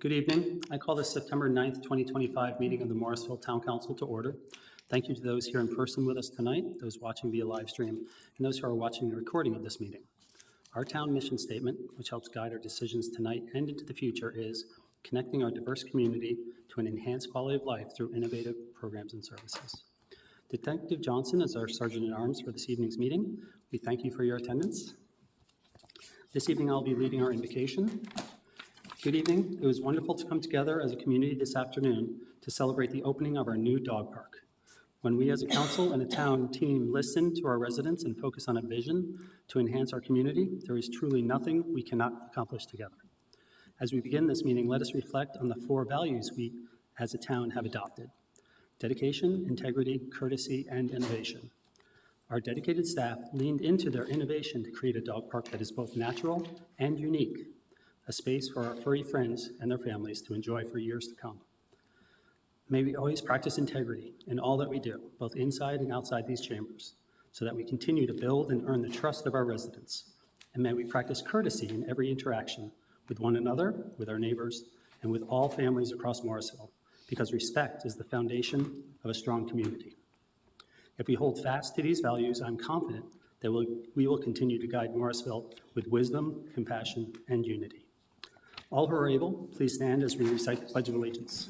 Good evening. I call this September 9th, 2025 meeting of the Morrisville Town Council to order. Thank you to those here in person with us tonight, those watching via live stream, and those who are watching the recording of this meeting. Our town mission statement, which helps guide our decisions tonight and into the future, is connecting our diverse community to an enhanced quality of life through innovative programs and services. Detective Johnson is our Sergeant-at-Arms for this evening's meeting. We thank you for your attendance. This evening I'll be leading our invocation. Good evening. It was wonderful to come together as a community this afternoon to celebrate the opening of our new dog park. When we as a council and a town team listen to our residents and focus on a vision to enhance our community, there is truly nothing we cannot accomplish together. As we begin this meeting, let us reflect on the 4 values we as a town have adopted: dedication, integrity, courtesy, and innovation. Our dedicated staff leaned into their innovation to create a dog park that is both natural and unique, a space for our furry friends and their families to enjoy for years to come. May we always practice integrity in all that we do, both inside and outside these chambers, so that we continue to build and earn the trust of our residents. And may we practice courtesy in every interaction with one another, with our neighbors, and with all families across Morrisville, because respect is the foundation of a strong community. If we hold fast to these values, I'm confident that we will continue to guide Morrisville with wisdom, compassion, and unity. All who are able, please stand as we recite the Pledge of Allegiance.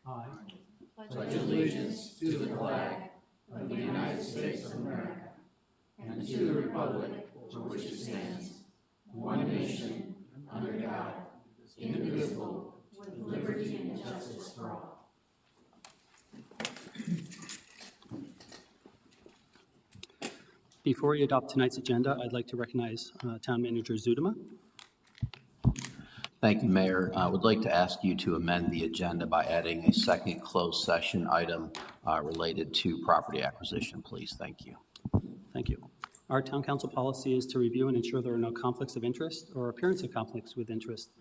I pledge allegiance to the flag of the United States of America and to the republic for which it stands, one nation, under God, indivisible, with liberty and justice for all. Before we adopt tonight's agenda, I'd like to recognize Town Manager Zudema. Thank you, Mayor. I would like to ask you to amend the agenda by adding a second closed session item related to property acquisition, please. Thank you. Thank you. Our Town Council policy is to review and ensure there are no conflicts of interest or appearance of conflicts with interest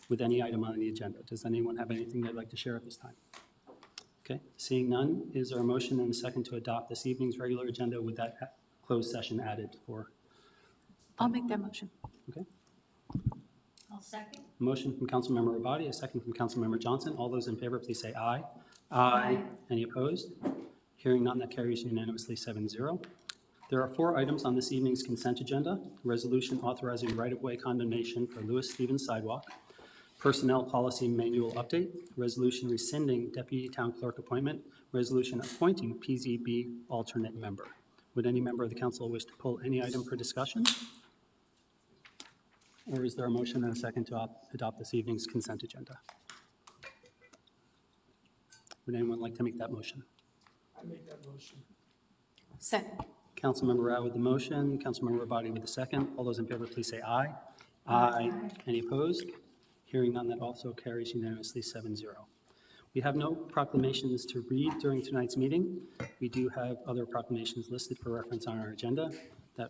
with any item on the agenda. Does anyone have anything they'd like to share at this time? Okay, seeing none, is there a motion and a second to adopt this evening's regular agenda with that closed session added for? I'll make that motion. Okay. I'll second. Motion from Councilmember Rabati, a second from Councilmember Johnson. All those in favor, please say aye. Aye. Any opposed? Hearing none, that carries unanimously 7-0. There are 4 items on this evening's consent agenda: resolution authorizing right-of-way condemnation for Lewis Stevens Sidewalk, personnel policy manual update, resolution rescinding deputy town clerk appointment, resolution appointing PZB alternate member. Would any member of the council wish to pull any item for discussion? Or is there a motion and a second to adopt this evening's consent agenda? Would anyone like to make that motion? I make that motion. Second. Councilmember Rao with the motion, Councilmember Rabati with the second. All those in favor, please say aye. Aye. Any opposed? Hearing none, that also carries unanimously 7-0. We have no proclamations to read during tonight's meeting. We do have other proclamations listed for reference on our agenda. That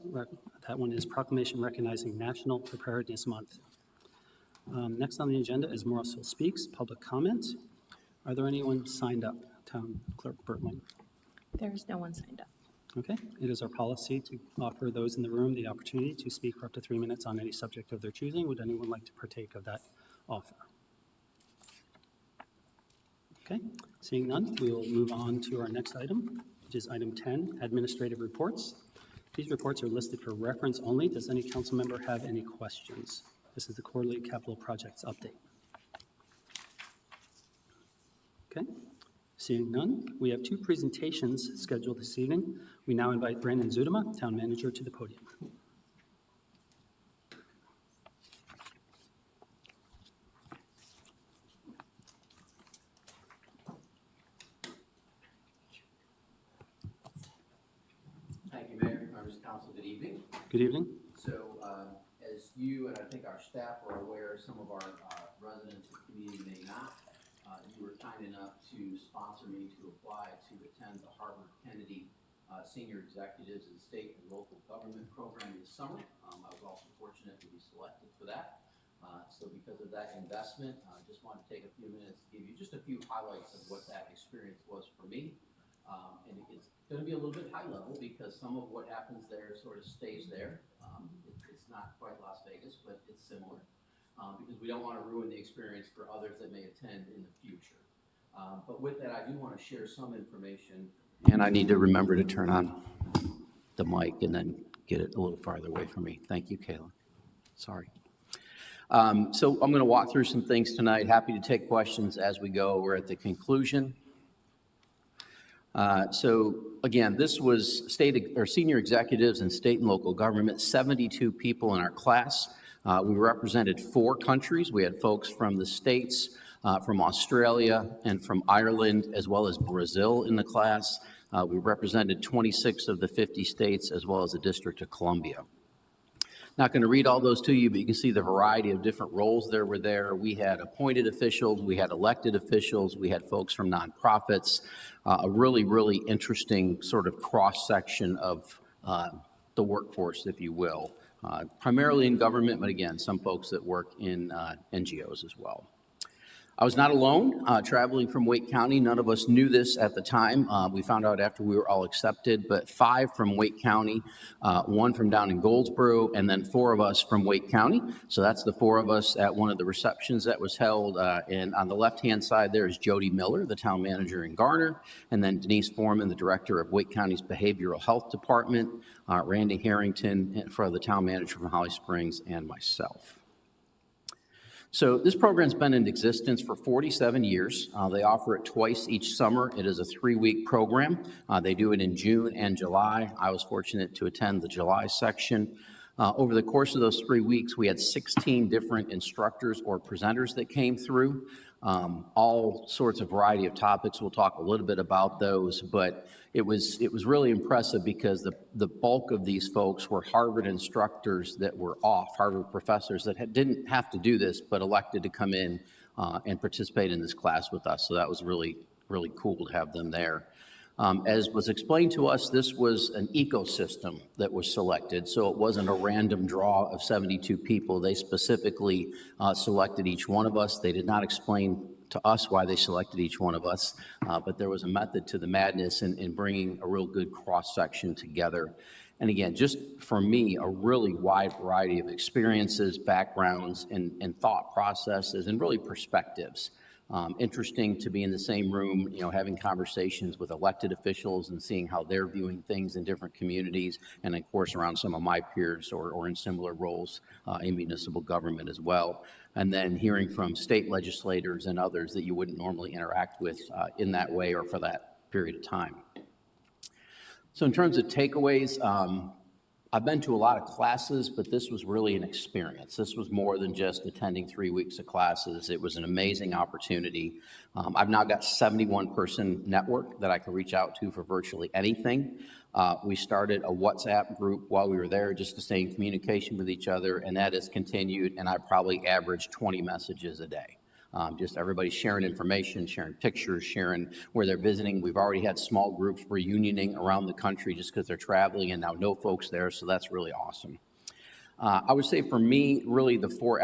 one is proclamation recognizing National Preparedness Month. Next on the agenda is Morrisville Speaks, public comment. Are there anyone signed up? Town Clerk Bertling. There is no one signed up. Okay, it is our policy to offer those in the room the opportunity to speak for up to 3 minutes on any subject of their choosing. Would anyone like to partake of that offer? Okay, seeing none, we will move on to our next item, which is item 10, administrative reports. These reports are listed for reference only. Does any council member have any questions? This is the quarterly capital projects update. Okay, seeing none, we have 2 presentations scheduled this evening. We now invite Brandon Zudema, Town Manager, to the podium. Thank you, Mayor, members of council, good evening. Good evening. So as you and I think our staff are aware, some of our residents of the community may not, you were kind enough to sponsor me to apply to attend the Harvard Kennedy Senior Executives and State and Local Government Program this summer. I was also fortunate to be selected for that. So because of that investment, I just want to take a few minutes to give you just a few highlights of what that experience was for me. And it's going to be a little bit high level because some of what happens there sort of stays there. It's It's not quite Las Vegas, but it's similar, because we don't want to ruin the experience for others that may attend in the future. But with that, I do want to share some information. And I need to remember to turn on the mic and then get it a little farther away from me. Thank you, Kayla. Sorry. So I'm going to walk through some things tonight. Happy to take questions as we go. We're at the conclusion. So again, this was senior executives in state and local government, 72 people in our class. We represented 4 countries. We had folks from the States, from Australia, and from Ireland, as well as Brazil in the class. We represented 26 of the 50 states, as well as the District of Columbia. Not going to read all those to you, but you can see the variety of different roles there were there. We had appointed officials, we had elected officials, we had folks from nonprofits, a really, really interesting sort of cross-section of the workforce, if you will, primarily in government, but again, some folks that work in NGOs as well. I was not alone traveling from Wake County. None of us knew this at the time. We found out after we were all accepted, but 5 from Wake County, 1 from down in Goldsboro, and then 4 of us from Wake County. So that's the 4 of us at one of the receptions that was held. And on the left-hand side there is Jody Miller, the town manager in Garner, and then Denise Foreman, the director of Wake County's Behavioral Health Department, Randy Harrington for the town manager from Holly Springs, and myself. So this program's been in existence for 47 years. They offer it twice each summer. It is a 3-week program. They do it in June and July. I was fortunate to attend the July section. Over the course of those 3 weeks, we had 16 different instructors or presenters that came through. All sorts of variety of topics. We'll talk a little bit about those, but it was really impressive because the bulk of these folks were Harvard instructors that were off, Harvard professors that didn't have to do this, but elected to come in and participate in this class with us. So that was really, really cool to have them there. As was explained to us, this was an ecosystem that was selected, so it wasn't a random draw of 72 people. They specifically selected each one of us. They did not explain to us why they selected each one of us, but there was a method to the madness in bringing a real good cross-section together. And again, just for me, a really wide variety of experiences, backgrounds, and thought processes, and really perspectives. Interesting to be in the same room, having conversations with elected officials and seeing how they're viewing things in different communities, and of course around some of my peers or in similar roles in municipal government as well. And then hearing from state legislators and others that you wouldn't normally interact with in that way or for that period of time. So in terms of takeaways, I've been to a lot of classes, but this was really an experience. This was more than just attending 3 weeks of classes. It was an amazing opportunity. I've now got 71-person network that I can reach out to for virtually anything. We started a WhatsApp group while we were there just to stay in communication with each other, and that has continued, and I probably average 20 messages a day. Just everybody sharing information, sharing pictures, sharing where they're visiting. We've already had small groups reunioning around the country just because they're traveling and now no folks there, so that's really awesome. I would say for me, really the 4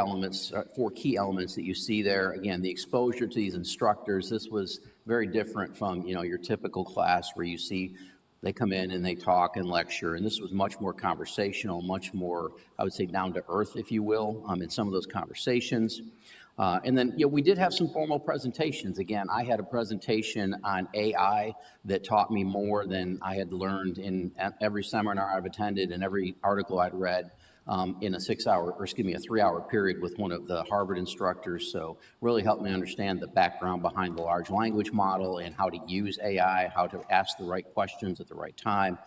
key elements that you see there. Again, the exposure to these instructors. This was very different from, your typical class where you see they come in and they talk and lecture, and this was much more conversational, much more, I would say, down to earth, if you will, in some of those conversations. And then, we did have some formal presentations. Again, I had a presentation on AI that taught me more than I had learned in every seminar I've attended and every article I'd read in a 3-hour period with one of the Harvard instructors. So really helped me understand the background behind the large language model and how to use AI, how to ask the right questions at the right time.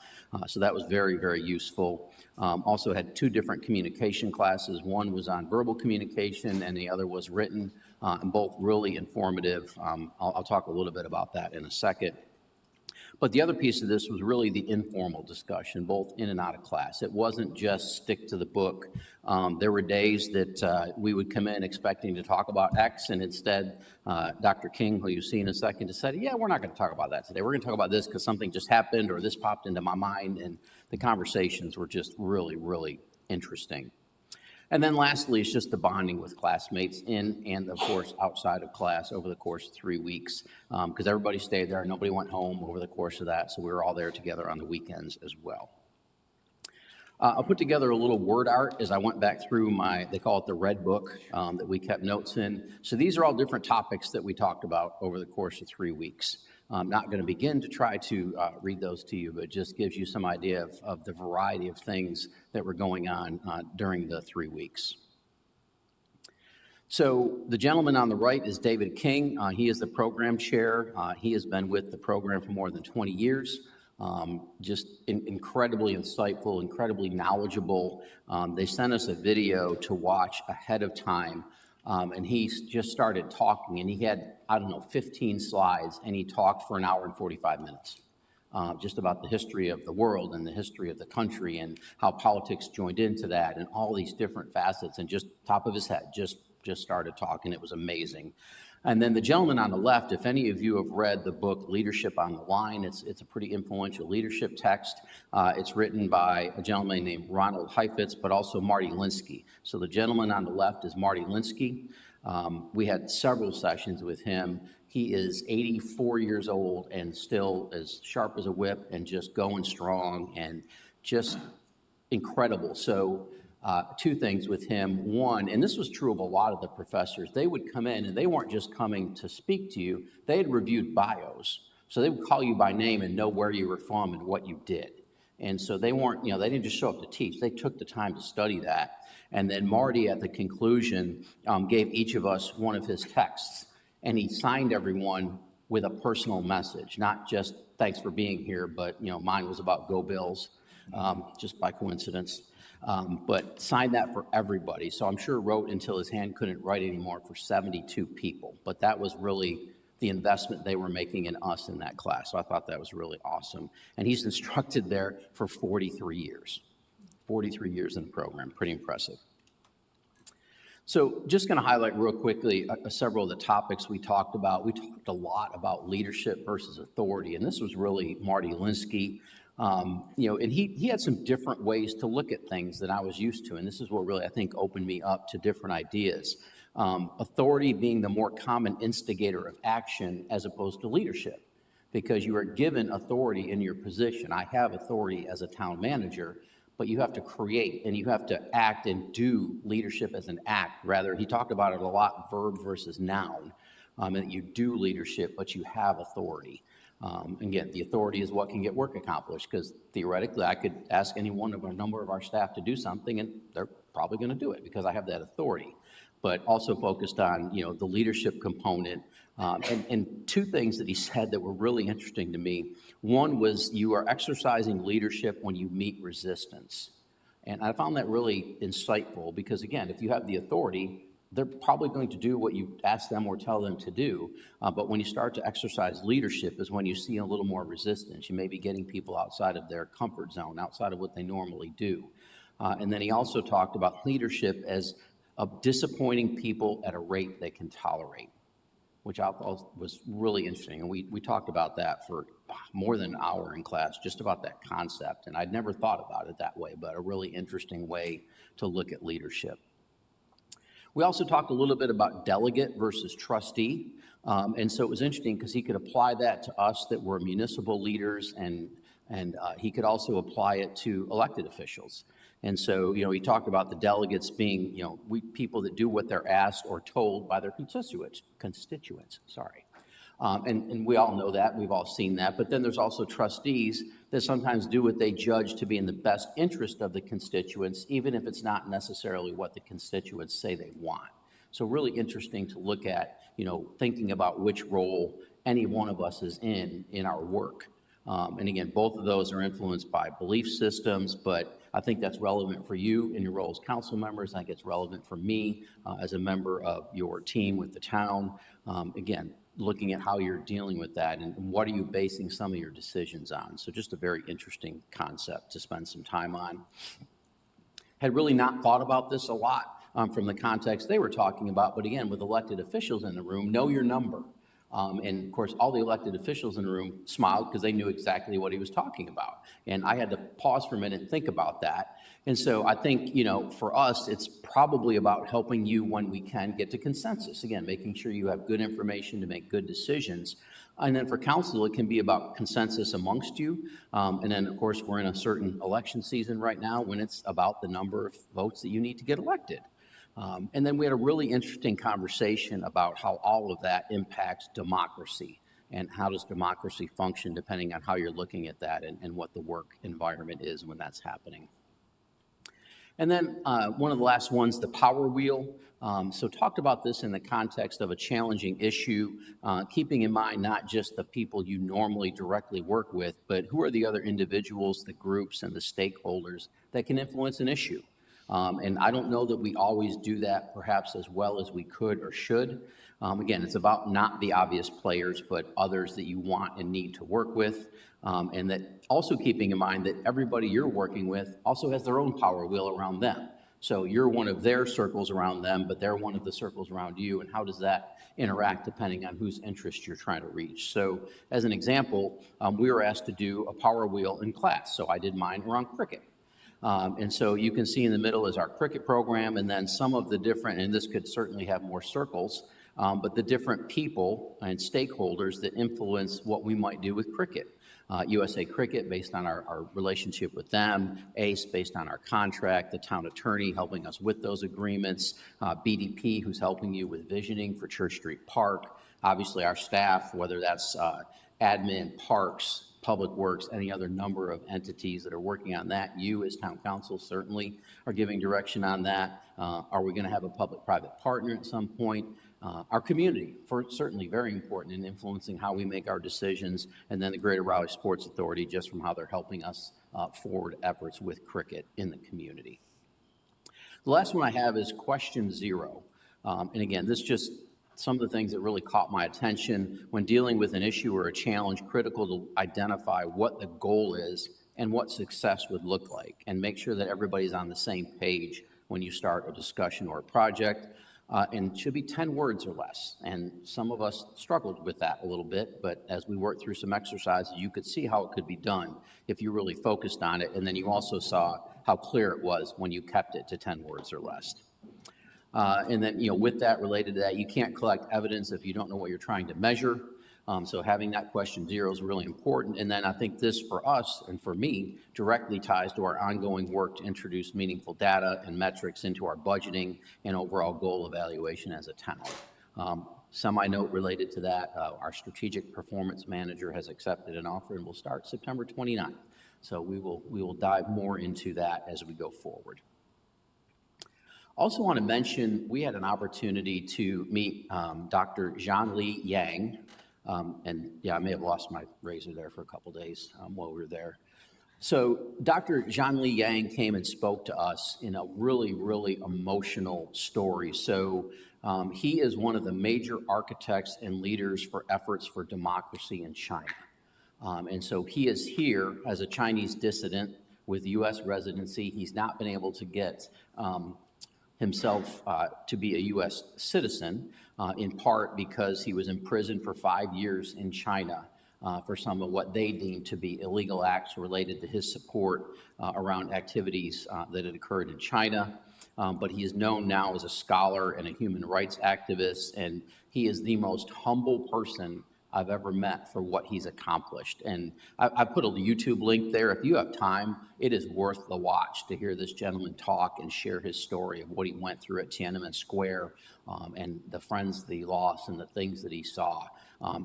So that was very, very useful. Also had 2 different communication classes. One was on verbal communication and the other was written, and both really informative. I'll talk a little bit about that in a second. But the other piece of this was really the informal discussion, both in and out of class. It wasn't just stick to the book. There were days that we would come in expecting to talk about X, and instead, Dr. King, who you'll see in a second, decided, we're not going to talk about that today. We're going to talk about this because something just happened or this popped into my mind, and the conversations were just really, really interesting. And then lastly, it's just the bonding with classmates in and, of course, outside of class over the course of 3 weeks, because everybody stayed there. Nobody went home over the course of that, so we were all there together on the weekends as well. I put together a little word art as I went back through they call it the red book that we kept notes in. So these are all different topics that we talked about over the course of 3 weeks. I'm not going to begin to try to read those to you, but it just gives you some idea of the variety of things that were going on during the 3 weeks. So the gentleman on the right is David King. He is the program chair. He has been with the program for more than 20 years. Just incredibly insightful, incredibly knowledgeable. They sent us a video to watch ahead of time, and he just started talking, and he had, 15 slides, and he talked for an hour and 45 minutes. Just about the history of the world and the history of the country and how politics joined into that and all these different facets, and just top of his head, just started talking. It was amazing. And then the gentleman on the left, if any of you have read the book Leadership on the Line, it's a pretty influential leadership text. It's written by a gentleman named Ronald Heifetz, but also Marty Linsky. So the gentleman on the left is Marty Linsky. We had several sessions with him. He is 84 years old and still as sharp as a whip and just going strong and just incredible. So two things with him. One, and this was true of a lot of the professors, they would come in and they weren't just coming to speak to you, they had reviewed bios. So they would call you by name and know where you were from and what you did. And so they weren't, they didn't just show up to teach, they took the time to study that. And then Marty, at the conclusion, gave each of us one of his texts, and he signed everyone with a personal message, not just thanks for being here, but mine was about Go Bills, just by coincidence. But signed that for everybody. So I'm sure wrote until his hand couldn't write anymore for 72 people. But that was really the investment they were making in us in that class. So I thought that was really awesome. And he's instructed there for 43 years. 43 years in the program, pretty impressive. So just going to highlight real quickly several of the topics we talked about. We talked a lot about leadership versus authority, and this was really Marty Linsky. And he had some different ways to look at things than I was used to, and this is what really, I think, opened me up to different ideas. Authority being the more common instigator of action as opposed to leadership, because you are given authority in your position. I have authority as a town manager, but you have to create and you have to act and do leadership as an act. Rather, he talked about it a lot, verb versus noun, and you do leadership, but you have authority. Again, the authority is what can get work accomplished, because theoretically I could ask any one of a number of our staff to do something and they're probably going to do it because I have that authority. But also focused on, the leadership component. And two things that he said that were really interesting to me. One was you are exercising leadership when you meet resistance. And I found that really insightful because, again, if you have the authority, they're probably going to do what you ask them or tell them to do. But when you start to exercise leadership is when you see a little more resistance. You may be getting people outside of their comfort zone, outside of what they normally do. And then he also talked about leadership as disappointing people at a rate they can tolerate, which I thought was really interesting. And we talked about that for more than an hour in class, just about that concept. And I'd never thought about it that way, but a really interesting way to look at leadership. We also talked a little bit about delegate versus trustee. And so it was interesting because he could apply that to us that were municipal leaders, and he could also apply it to elected officials. And so, he talked about the delegates being, people that do what they're asked or told by their constituents, and we all know that, we've all seen that. But then there's also trustees that sometimes do what they judge to be in the best interest of the constituents, even if it's not necessarily what the constituents say they want. So really interesting to look at, thinking about which role any one of us is in our work. And again, both of those are influenced by belief systems, but I think that's relevant for you in your role as council members. I think it's relevant for me as a member of your team with the town. Again, looking at how you're dealing with that and what are you basing some of your decisions on. So just a very interesting concept to spend some time on. Had really not thought about this a lot from the context they were talking about, but again, with elected officials in the room, know your number. And of course, all the elected officials in the room smiled because they knew exactly what he was talking about. And I had to pause for a minute and think about that. And so I think, for us, it's probably about helping you when we can get to consensus. Again, making sure you have good information to make good decisions. And then for council, it can be about consensus amongst you. And then, of course, we're in a certain election season right now when it's about the number of votes that you need to get elected. And then we had a really interesting conversation about how all of that impacts democracy and how does democracy function depending on how you're looking at that and what the work environment is when that's happening. And then one of the last ones, the power wheel. So talked about this in the context of a challenging issue, keeping in mind not just the people you normally directly work with, but who are the other individuals, the groups, and the stakeholders that can influence an issue. And I don't know that we always do that perhaps as well as we could or should. Again, it's about not the obvious players, but others that you want and need to work with. And that also keeping in mind that everybody you're working with also has their own power wheel around them. So you're one of their circles around them, but they're one of the circles around you. And how does that interact depending on whose interest you're trying to reach? So as an example, we were asked to do a power wheel in class. So I did mine around cricket. And so you can see in the middle is our cricket program, and then some of the different, and this could certainly have more circles, but the different people and stakeholders that influence what we might do with cricket. USA Cricket, based on our relationship with them, ACE, based on our contract, the town attorney helping us with those agreements, BDP, who's helping you with visioning for Church Street Park, obviously our staff, whether that's admin, parks, Public Works, any other number of entities that are working on that. You as town council certainly are giving direction on that. Are we going to have a public-private partner at some point? Our community, certainly very important in influencing how we make our decisions, and then the Greater Raleigh Sports Authority, just from how they're helping us forward efforts with cricket in the community. The last one I have is question 0. And again, this just some of the things that really caught my attention when dealing with an issue or a challenge, critical to identify what the goal is and what success would look like, and make sure that everybody's on the same page when you start a discussion or a project. And it should be 10 words or less. And some of us struggled with that a little bit, but as we worked through some exercises, you could see how it could be done if you really focused on it. And then you also saw how clear it was when you kept it to 10 words or less. And then, with that, related to that, you can't collect evidence if you don't know what you're trying to measure. So having that question 0 is really important. And then I think this for us and for me directly ties to our ongoing work to introduce meaningful data and metrics into our budgeting and overall goal evaluation as a town. Semi-note related to that, our strategic performance manager has accepted an offer and will start September 29th. So we will dive more into that as we go forward. Also want to mention, we had an opportunity to meet Dr. Zhanli Yang. And yeah, I may have lost my razor there for a couple days while we were there. So Dr. Zhanli Yang came and spoke to us in a really, really emotional story. So he is one of the major architects and leaders for efforts for democracy in China. And so he is here as a Chinese dissident with U.S. residency. He's not been able to get himself to be a U.S. citizen, in part because he was imprisoned for 5 years in China for some of what they deemed to be illegal acts related to his support around activities that had occurred in China. But he is known now as a scholar and a human rights activist, and he is the most humble person I've ever met for what he's accomplished. And I put a YouTube link there. If you have time, it is worth the watch to hear this gentleman talk and share his story of what he went through at Tiananmen Square and the friends that he lost and the things that he saw.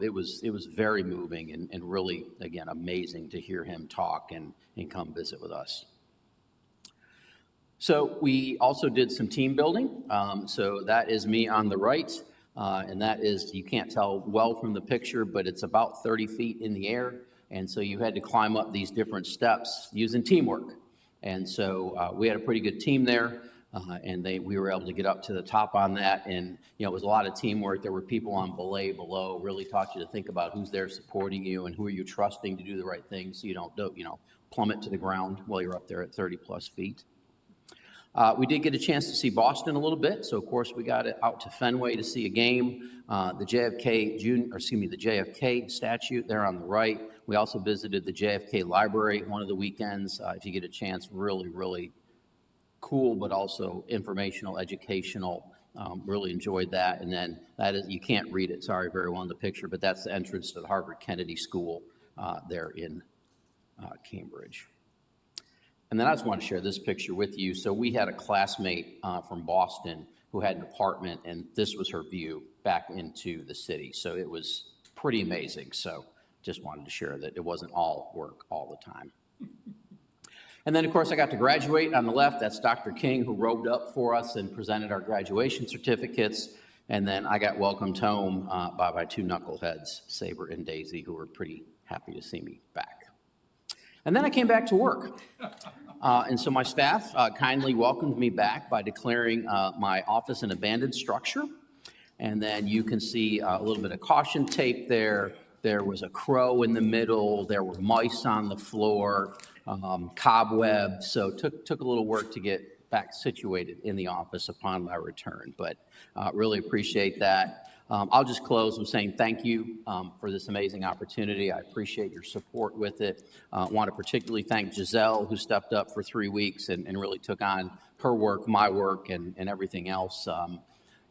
It was very moving and really, again, amazing to hear him talk and come visit with us. So we also did some team building. So that is me on the right. And that is, you can't tell well from the picture, but it's about 30 feet in the air. And so you had to climb up these different steps using teamwork. And so we had a pretty good team there, and we were able to get up to the top on that. And, it was a lot of teamwork. There were people on belay below, really taught you to think about who's there supporting you and who are you trusting to do the right thing so you don't plummet to the ground while you're up there at 30 plus feet. We did get a chance to see Boston a little bit, so of course we got out to Fenway to see a game. The JFK statue there on the right. We also visited the JFK Library one of the weekends. If you get a chance, really cool, but also informational, educational. Really enjoyed that. And then that is, you can't read it, sorry, very well in the picture, but that's the entrance to the Harvard Kennedy School there in Cambridge. And then I just want to share this picture with you. So we had a classmate from Boston who had an apartment, and this was her view back into the city. So it was pretty amazing. So just wanted to share that it wasn't all work all the time. And then, of course, I got to graduate. On the left, that's Dr. King, who robed up for us and presented our graduation certificates. And then I got welcomed home by my two knuckleheads, Saber and Daisy, who were pretty happy to see me back. And then I came back to work. And so my staff kindly welcomed me back by declaring my office an abandoned structure. And then you can see a little bit of caution tape there. There was a crow in the middle. There were mice on the floor, cobwebs. So it took a little work to get back situated in the office upon my return, but really appreciate that. I'll just close with saying thank you for this amazing opportunity. I appreciate your support with it. Want to particularly thank Giselle, who stepped up for 3 weeks and really took on her work, my work, and everything else.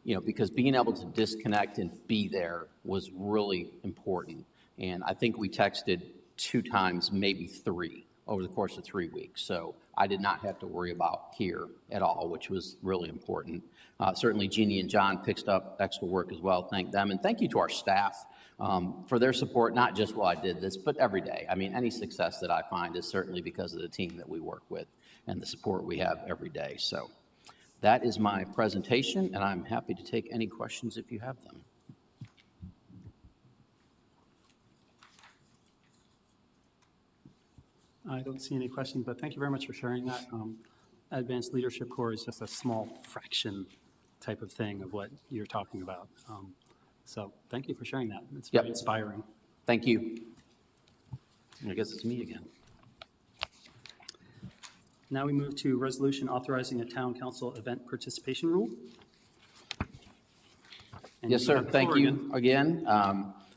You know, because being able to disconnect and be there was really important. And I think we texted 2 times, maybe 3, over the course of 3 weeks. So I did not have to worry about here at all, which was really important. Certainly Jeannie and John picked up extra work as well. Thank them. And thank you to our staff for their support, not just while I did this, but every day. I mean, any success that I find is certainly because of the team that we work with and the support we have every day. So that is my presentation, and I'm happy to take any questions if you have them. I don't see any questions, but thank you very much for sharing that. Advanced Leadership Corps is just a small fraction type of thing of what you're talking about. So thank you for sharing that. It's very inspiring. Thank you. I guess it's me again. Now we move to resolution authorizing a town council event participation rule. And Yes, sir. have the Thank floor you again.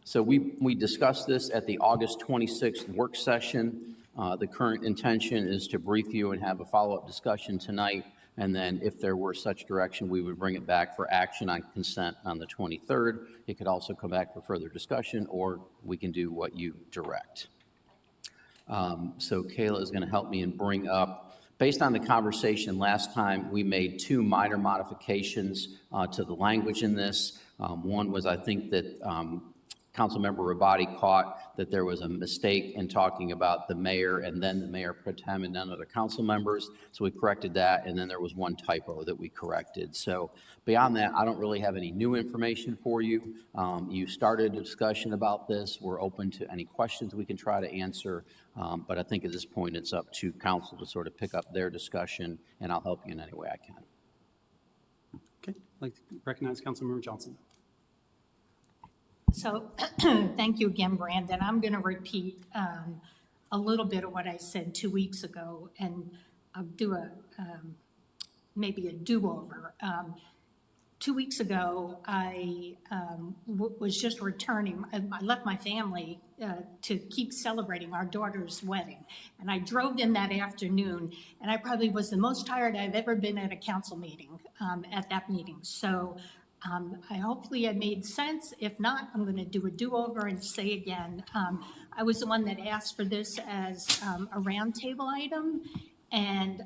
So we discussed this at the August 26th work session. The current intention is to brief you and have a follow-up discussion tonight. And then if there were such direction, we would bring it back for action on consent on the 23rd. It could also come back for further discussion, or we can do what you direct. So Kayla is going to help me and bring up, based on the conversation last time, we made 2 minor modifications to the language in this. One was, I think that Councilmember Rabati caught that there was a mistake in talking about the mayor and then the mayor pro tem and none other council members. So we corrected that, and then there was 1 typo that we corrected. So beyond that, I don't really have any new information for you. You started a discussion about this. We're open to any questions we can try to answer. But I think at this point, it's up to council to sort of pick up their discussion, and I'll help you in any way I can. Okay, I'd like to recognize Councilmember Johnson. So thank you again, Brandon. I'm going to repeat a little bit of what I said 2 weeks ago, and I'll do maybe a do-over. 2 weeks ago, I was just returning. I left my family to keep celebrating our daughter's wedding. And I drove in that afternoon, and I probably was the most tired I've ever been at a council meeting, at that meeting. So hopefully I made sense. If not, I'm going to do a do-over and say again, I was the one that asked for this as a roundtable item, and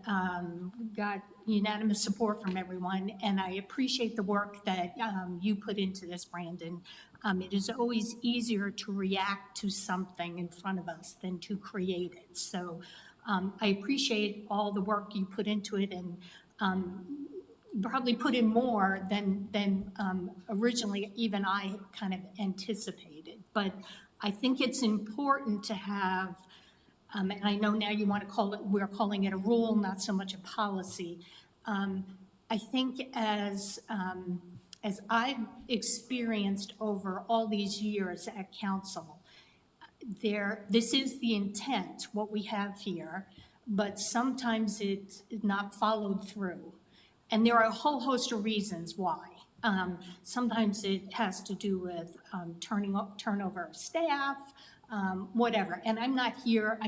got unanimous support from everyone. And I appreciate the work that you put into this, Brandon. It is always easier to react to something in front of us than to create it. So I appreciate all the work you put into it, and probably put in more than originally even I kind of anticipated. But I think it's important to have, and I know now you want to call it, we're calling it a rule, not so much a policy. I think as I've experienced over all these years at council, this is the intent, what we have here. but sometimes it's not followed through. And there are a whole host of reasons why. Sometimes it has to do with turnover of staff, whatever. And I'm not here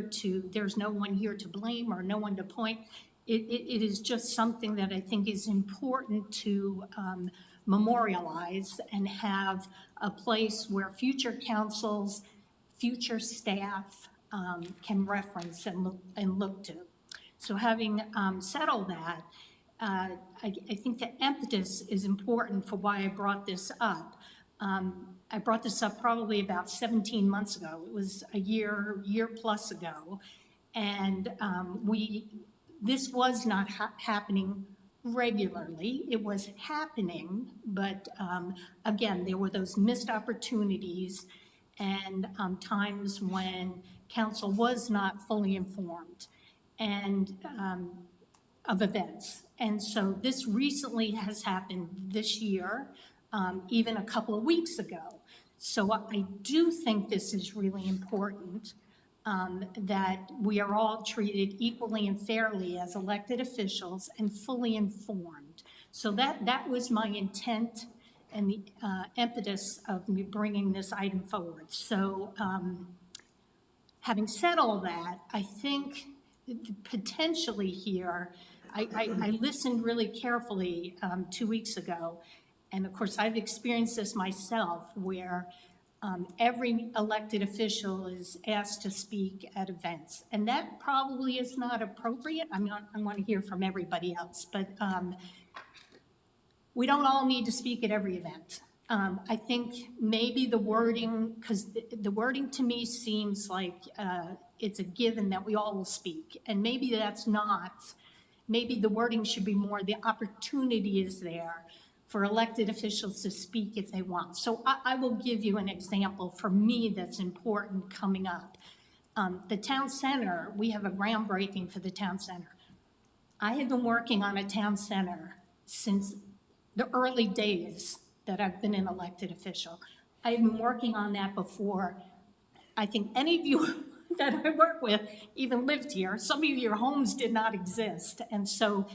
to, there's no one here to blame or no one to point. It is just something that I think is important to memorialize and have a place where future councils, future staff can reference and look to. So having said all that, I think the impetus is important for why I brought this up. I brought this up probably about 17 months ago. It was a year plus ago. And this was not happening regularly. It was happening, but again, there were those missed opportunities and times when council was not fully informed and of events. And so this recently has happened this year, even a couple of weeks ago. So I do think this is really important, that we are all treated equally and fairly as elected officials and fully informed. So that was my intent and the impetus of me bringing this item forward. So having said all that, I think potentially here, I listened really carefully 2 weeks ago, and of course I've experienced this myself where every elected official is asked to speak at events, and that probably is not appropriate. I want to hear from everybody else, but we don't all need to speak at every event. I think maybe the wording, because the wording to me seems like it's a given that we all will speak, and maybe that's not. Maybe the wording should be more, the opportunity is there for elected officials to speak if they want. So I will give you an example for me that's important coming up. The town center, we have a groundbreaking for the town center. I have been working on a town center since the early days that I've been an elected official. I've been working on that before I think any of you that I work with even lived here. Some of your homes did not exist. And so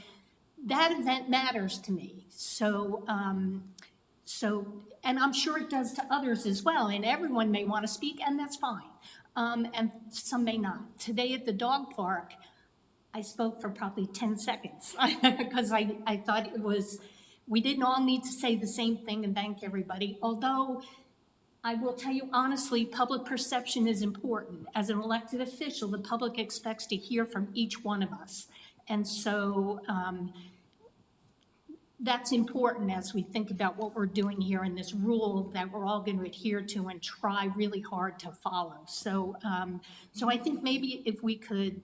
that event matters to me. So, and I'm sure it does to others as well. And everyone may want to speak, and that's fine. And some may not. Today at the dog park, I spoke for probably 10 seconds because I thought it was, we didn't all need to say the same thing and thank everybody. Although I will tell you honestly, public perception is important. As an elected official, the public expects to hear from each one of us. And so that's important as we think about what we're doing here in this rule that we're all going to adhere to and try really hard to follow. So, so I think maybe if we could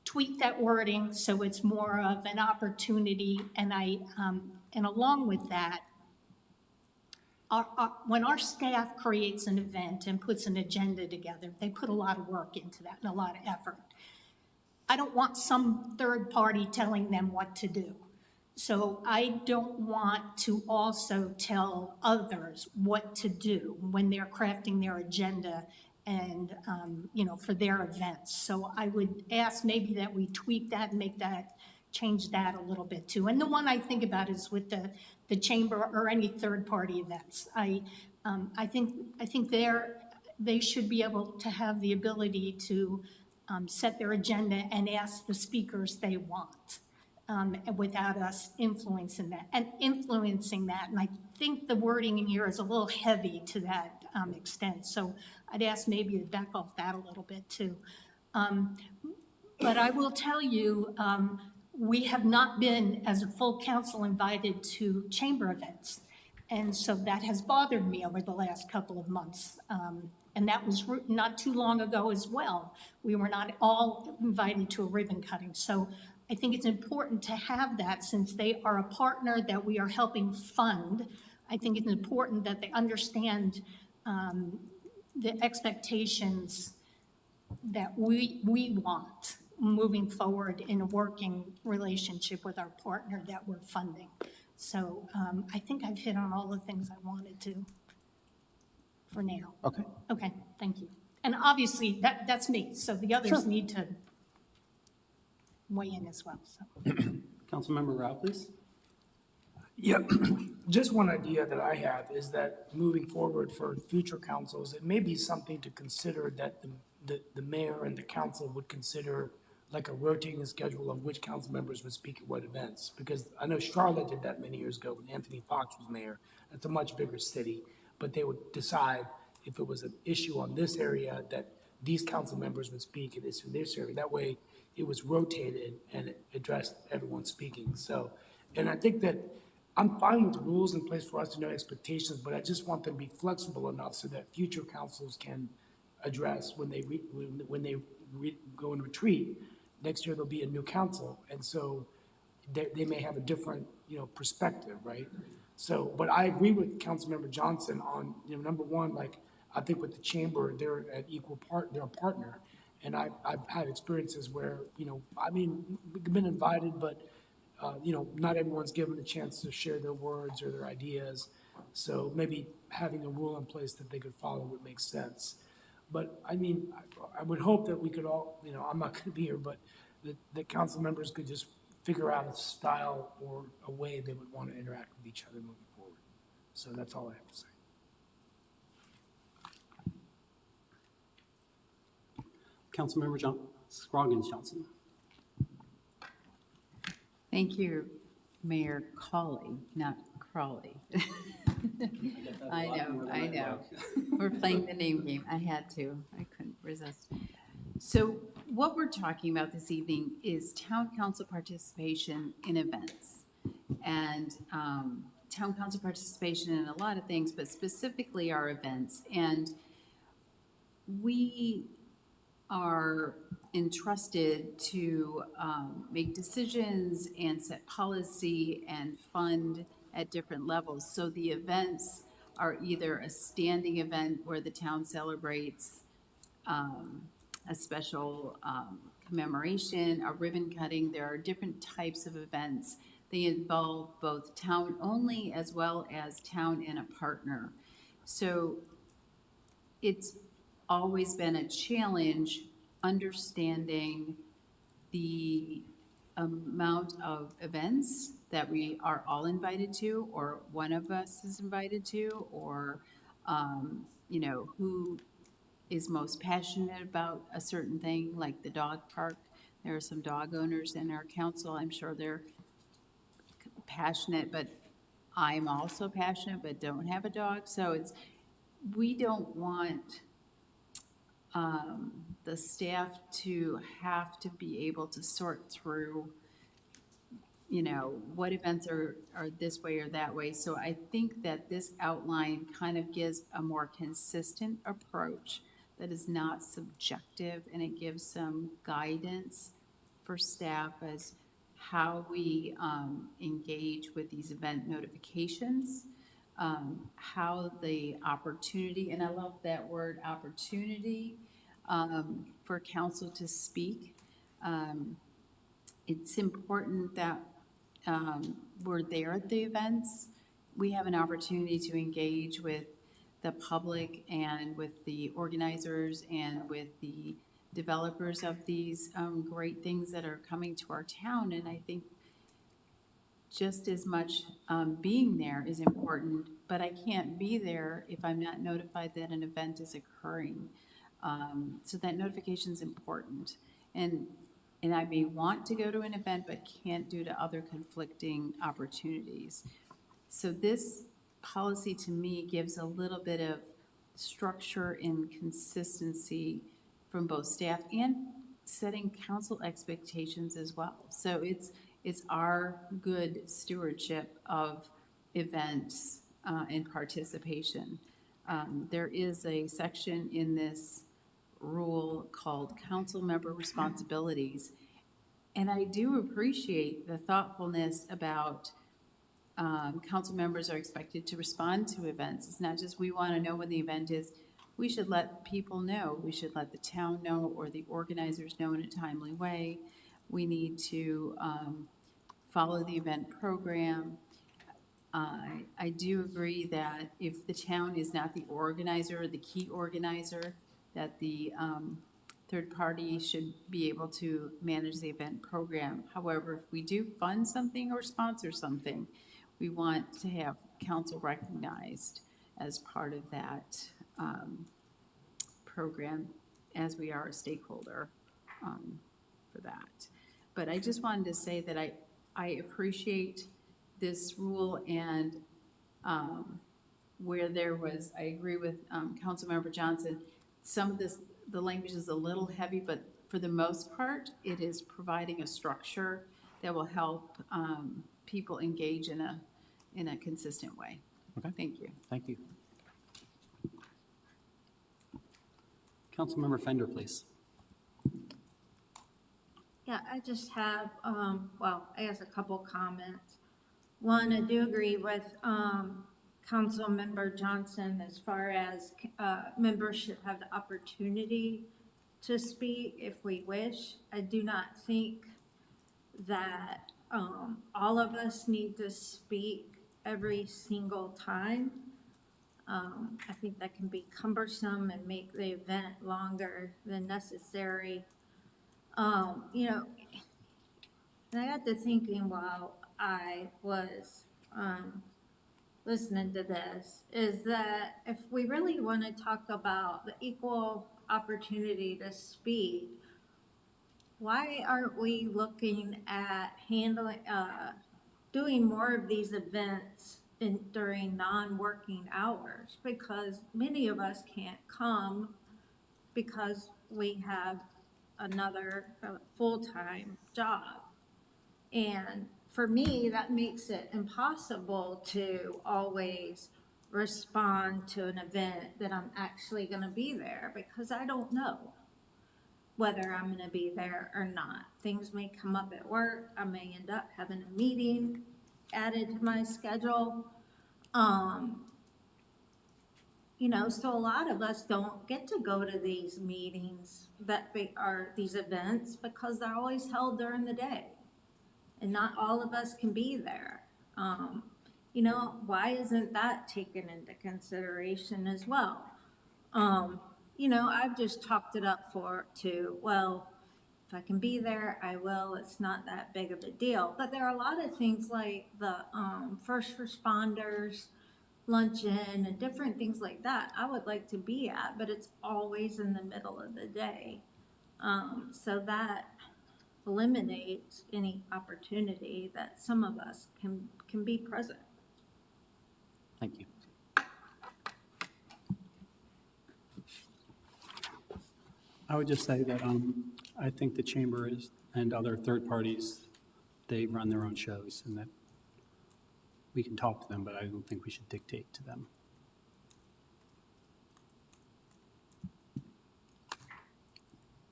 tweak that wording so it's more of an opportunity, and and along with that, when our staff creates an event and puts an agenda together, they put a lot of work into that and a lot of effort. I don't want some third party telling them what to do. So I don't want to also tell others what to do when they're crafting their agenda and, for their events. So I would ask maybe that we tweak that and make that, change that a little bit too. And the one I think about is with the chamber or any third-party events. I think they should be able to have the ability to set their agenda and ask the speakers they want without us influencing that. And I think the wording in here is a little heavy to that extent. So I'd ask maybe to back off that a little bit too. But I will tell you, we have not been, as a full council, invited to chamber events. And so that has bothered me over the last couple of months. And that was not too long ago as well. We were not all invited to a ribbon cutting. So I think it's important to have that since they are a partner that we are helping fund. I think it's important that they understand the expectations that we want moving forward in a working relationship with our partner that we're funding. So I think I've hit on all the things I wanted to for now. Okay. Okay, thank you. And obviously, that's me, so the others need to weigh in as well, so. Councilmember Rao, please. Yeah, just one idea that I have is that moving forward for future councils, it may be something to consider that the mayor and the council would consider like a rotating schedule of which council members would speak at what events. Because I know Charlotte did that many years ago when Anthony Fox was mayor. It's a much bigger city, but they would decide if it was an issue on this area that these council members would speak and this in this area. That way it was rotated and it addressed everyone speaking. So, and I think that I'm fine with the rules in place for us to know expectations, but I just want them to be flexible enough so that future councils can address when they go in retreat. Next year, there'll be a new council, and so they may have a different, perspective, right? So, but I agree with Councilmember Johnson on, number one, like, I think with the chamber, they're an equal part, they're a partner. And I've had experiences where, we've been invited, but not everyone's given a chance to share their words or their ideas. So maybe having a rule in place that they could follow would make sense. But I would hope that we could all, I'm not going to be here, but the council members could just figure out a style or a way they would want to interact with each other moving forward. So that's all I have to say. Councilmember Scroggins Johnson. Thank you, Mayor Cawley, not Crawley. I know. We're playing the name game. I had to. I couldn't resist. So what we're talking about this evening is town council participation in events. And town council participation in a lot of things, but specifically our events. And we are entrusted to make decisions and set policy and fund at different levels. So the events are either a standing event where the town celebrates a special commemoration, a ribbon cutting. There are different types of events. They involve both town only as well as town and a partner. So it's always been a challenge understanding the amount of events that we are all invited to, or one of us is invited to, or, who is most passionate about a certain thing, like the dog park. There are some dog owners in our council. I'm sure they're passionate, but I'm also passionate, but don't have a dog. So we don't want the staff to have to be able to sort through, what events are this way or that way. So I think that this outline kind of gives a more consistent approach that is not subjective, and it gives some guidance for staff as how we engage with these event notifications, how the opportunity, and I love that word opportunity, for council to speak. It's important that we're there at the events. We have an opportunity to engage with the public and with the organizers and with the developers of these great things that are coming to our town. And I think just as much being there is important, but I can't be there if I'm not notified that an event is occurring. So that notification is important. And I may want to go to an event, but can't due to other conflicting opportunities. So this policy to me gives a little bit of structure and consistency from both staff and setting council expectations as well. So it's our good stewardship of events and participation. There is a section in this rule called council member responsibilities. And I do appreciate the thoughtfulness about council members are expected to respond to events. It's not just we want to know when the event is. We should let people know. We should let the town know or the organizers know in a timely way. We need to follow the event program. I do agree that if the town is not the organizer or the key organizer, that the third party should be able to manage the event program. However, if we do fund something or sponsor something, we want to have council recognized as part of that program, as we are a stakeholder for that. But I just wanted to say that I appreciate this rule, and where there was, I agree with Councilmember Johnson, some of this, the language is a little heavy, but for the most part, it is providing a structure that will help people engage in a consistent way. Okay. Thank you. Thank you. Councilmember Fender, please. Yeah, I just have, well, I guess a couple comments. One, I do agree with Councilmember Johnson as far as members should have the opportunity to speak if we wish. I do not think that all of us need to speak every single time. I think that can be cumbersome and make the event longer than necessary. You know, and I got to thinking while I was listening to this, is that if we really want to talk about the equal opportunity to speak, why aren't we looking at handling, doing more of these events during non-working hours? Because many of us can't come because we have another full-time job. And for me, that makes it impossible to always respond to an event that I'm actually going to be there, because I don't know whether I'm going to be there or not. Things may come up at work. I may end up having a meeting added to my schedule. You know, so a lot of us don't get to go to these meetings these events, because they're always held during the day, and not all of us can be there. You know, why isn't that taken into consideration as well? You know, I've just chalked it up well, if I can be there, I will. It's not that big of a deal. But there are a lot of things like the first responders luncheon and different things like that I would like to be at, but it's always in the middle of the day. So that eliminates any opportunity that some of us can be present. Thank you. I would just say that I think the chamber and other third parties, they run their own shows, and that we can talk to them, but I don't think we should dictate to them.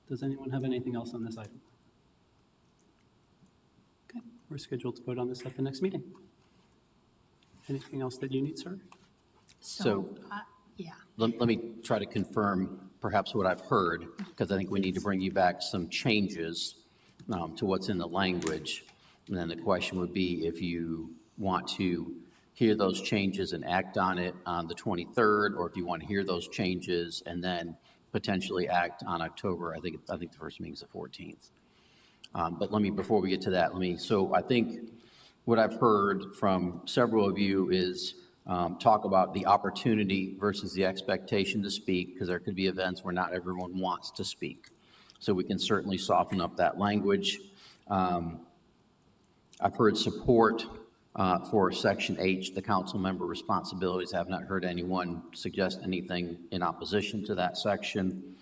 Does anyone have anything else on this item? Okay, we're scheduled to vote on this at the next meeting. Anything else that you need, sir? So- Yeah. Let me try to confirm perhaps what I've heard, because I think we need to bring you back some changes to what's in the language. And then the question would be if you want to hear those changes and act on it on the 23rd, or if you want to hear those changes and then potentially act on October. I think the first meeting is the 14th. But before we get to that, so I think what I've heard from several of you is talk about the opportunity versus the expectation to speak, because there could be events where not everyone wants to speak. So we can certainly soften up that language. I've heard support for Section H, the council member responsibilities. I have not heard anyone suggest anything in opposition to that section.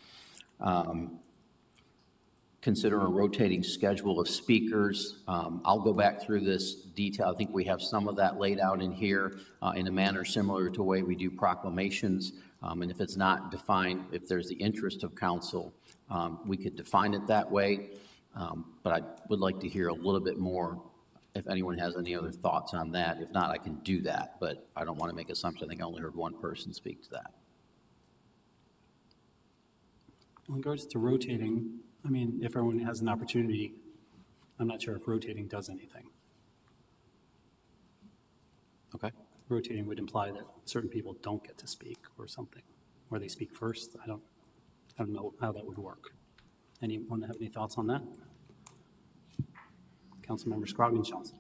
Consider a rotating schedule of speakers. I'll go back through this detail. I think we have some of that laid out in here in a manner similar to the way we do proclamations. And if it's not defined, if there's the interest of council, we could define it that way. But I would like to hear a little bit more if anyone has any other thoughts on that. If not, I can do that, but I don't want to make assumptions. I think I only heard one person speak to that. In regards to rotating, I mean, if everyone has an opportunity, I'm not sure if rotating does anything. Okay. Rotating would imply that certain people don't get to speak or something, or they speak first. I don't know how that would work. Anyone have any thoughts on that? Councilmember Scroggins Johnson.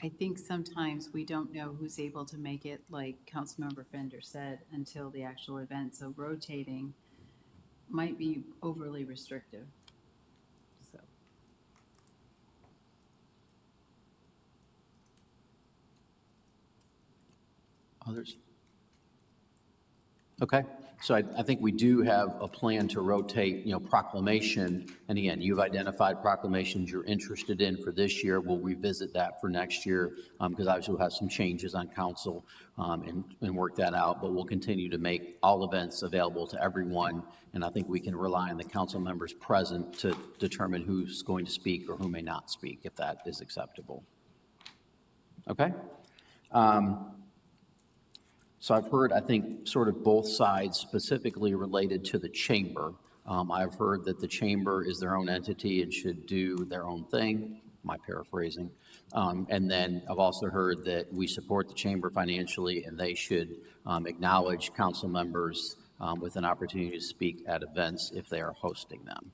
I think sometimes we don't know who's able to make it, like Councilmember Fender said, until the actual event. So rotating might be overly restrictive. So, Others? Okay, so I think we do have a plan to rotate, proclamation. And again, you've identified proclamations you're interested in for this year. We'll revisit that for next year because obviously we'll have some changes on council and work that out. But we'll continue to make all events available to everyone. And I think we can rely on the council members present to determine who's going to speak or who may not speak, if that is acceptable. Okay? So I've heard, I think, sort of both sides specifically related to the chamber. I've heard that the chamber is their own entity and should do their own thing, my paraphrasing. And then I've also heard that we support the chamber financially and they should acknowledge council members with an opportunity to speak at events if they are hosting them.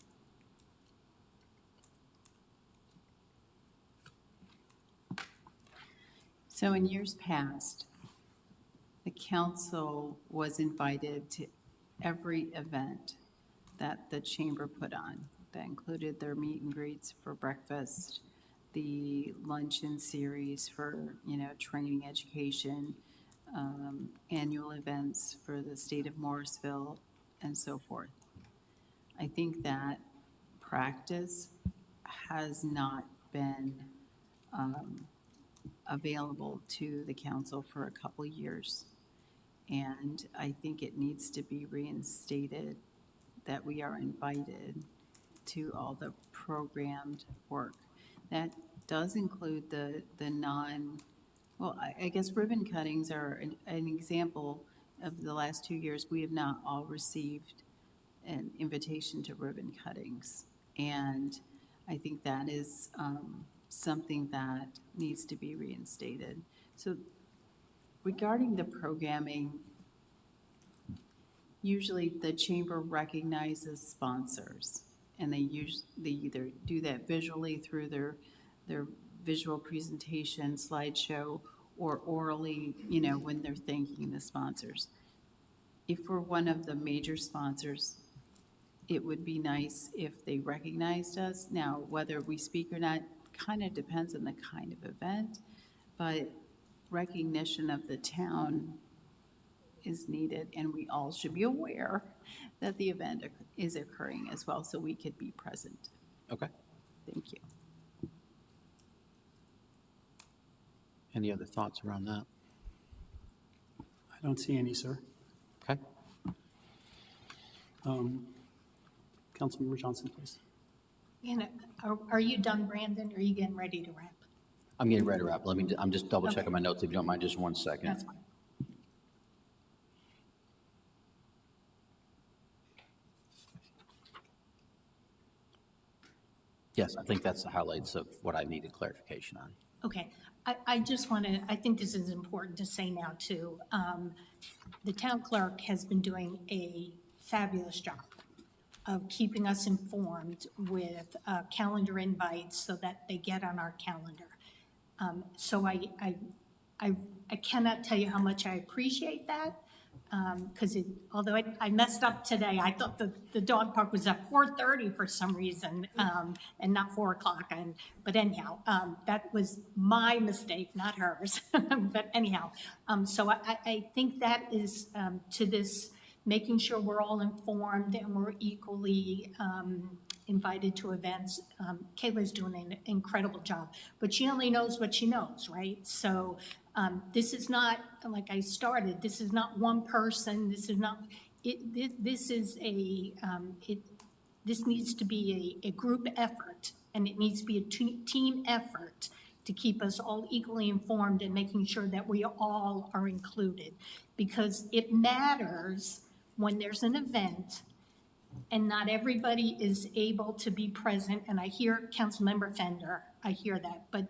so in years past, the council was invited to every event that the chamber put on. That included their meet and greets for breakfast, the luncheon series for, training, education, annual events for the state of Morrisville, and so forth. I think that practice has not been available to the council for a couple years. And I think it needs to be reinstated that we are invited to all the programmed work. That does include the I guess ribbon cuttings are an example of the last 2 years. We have not all received an invitation to ribbon cuttings. And I think that is something that needs to be reinstated. So regarding the programming, usually the chamber recognizes sponsors, and they either do that visually through their visual presentation, slideshow, or orally, when they're thanking the sponsors. If we're one of the major sponsors, it would be nice if they recognized us. Now, whether we speak or not kind of depends on the kind of event, but recognition of the town is needed, and we all should be aware that the event is occurring as well, so we could be present. Okay. Thank you. Any other thoughts around that? I don't see any, sir. Okay. Councilmember Johnson, please. And are you done, Brandon? Or are you getting ready to wrap? I'm getting ready to wrap. I'm just double checking my notes if you don't mind, just 1 second. That's fine. Yes, I think that's the highlights of what I needed clarification on. Okay, I just want to, I think this is important to say now too. The town clerk has been doing a fabulous job of keeping us informed with calendar invites so that they get on our calendar. So I cannot tell you how much I appreciate that. Because although I messed up today, I thought the dog park was at 4:30 for some reason, and not 4 o'clock. But anyhow, that was my mistake, not hers. But anyhow, so I think that is to this, making sure we're all informed and we're equally invited to events. Kayla's doing an incredible job, but she only knows what she knows, right? So this is not, like I started, this is not one person, this is not, this is this needs to be a group effort, and it needs to be a team effort to keep us all equally informed and making sure that we all are included. Because it matters when there's an event and not everybody is able to be present, and I hear Councilmember Fender, I hear that, but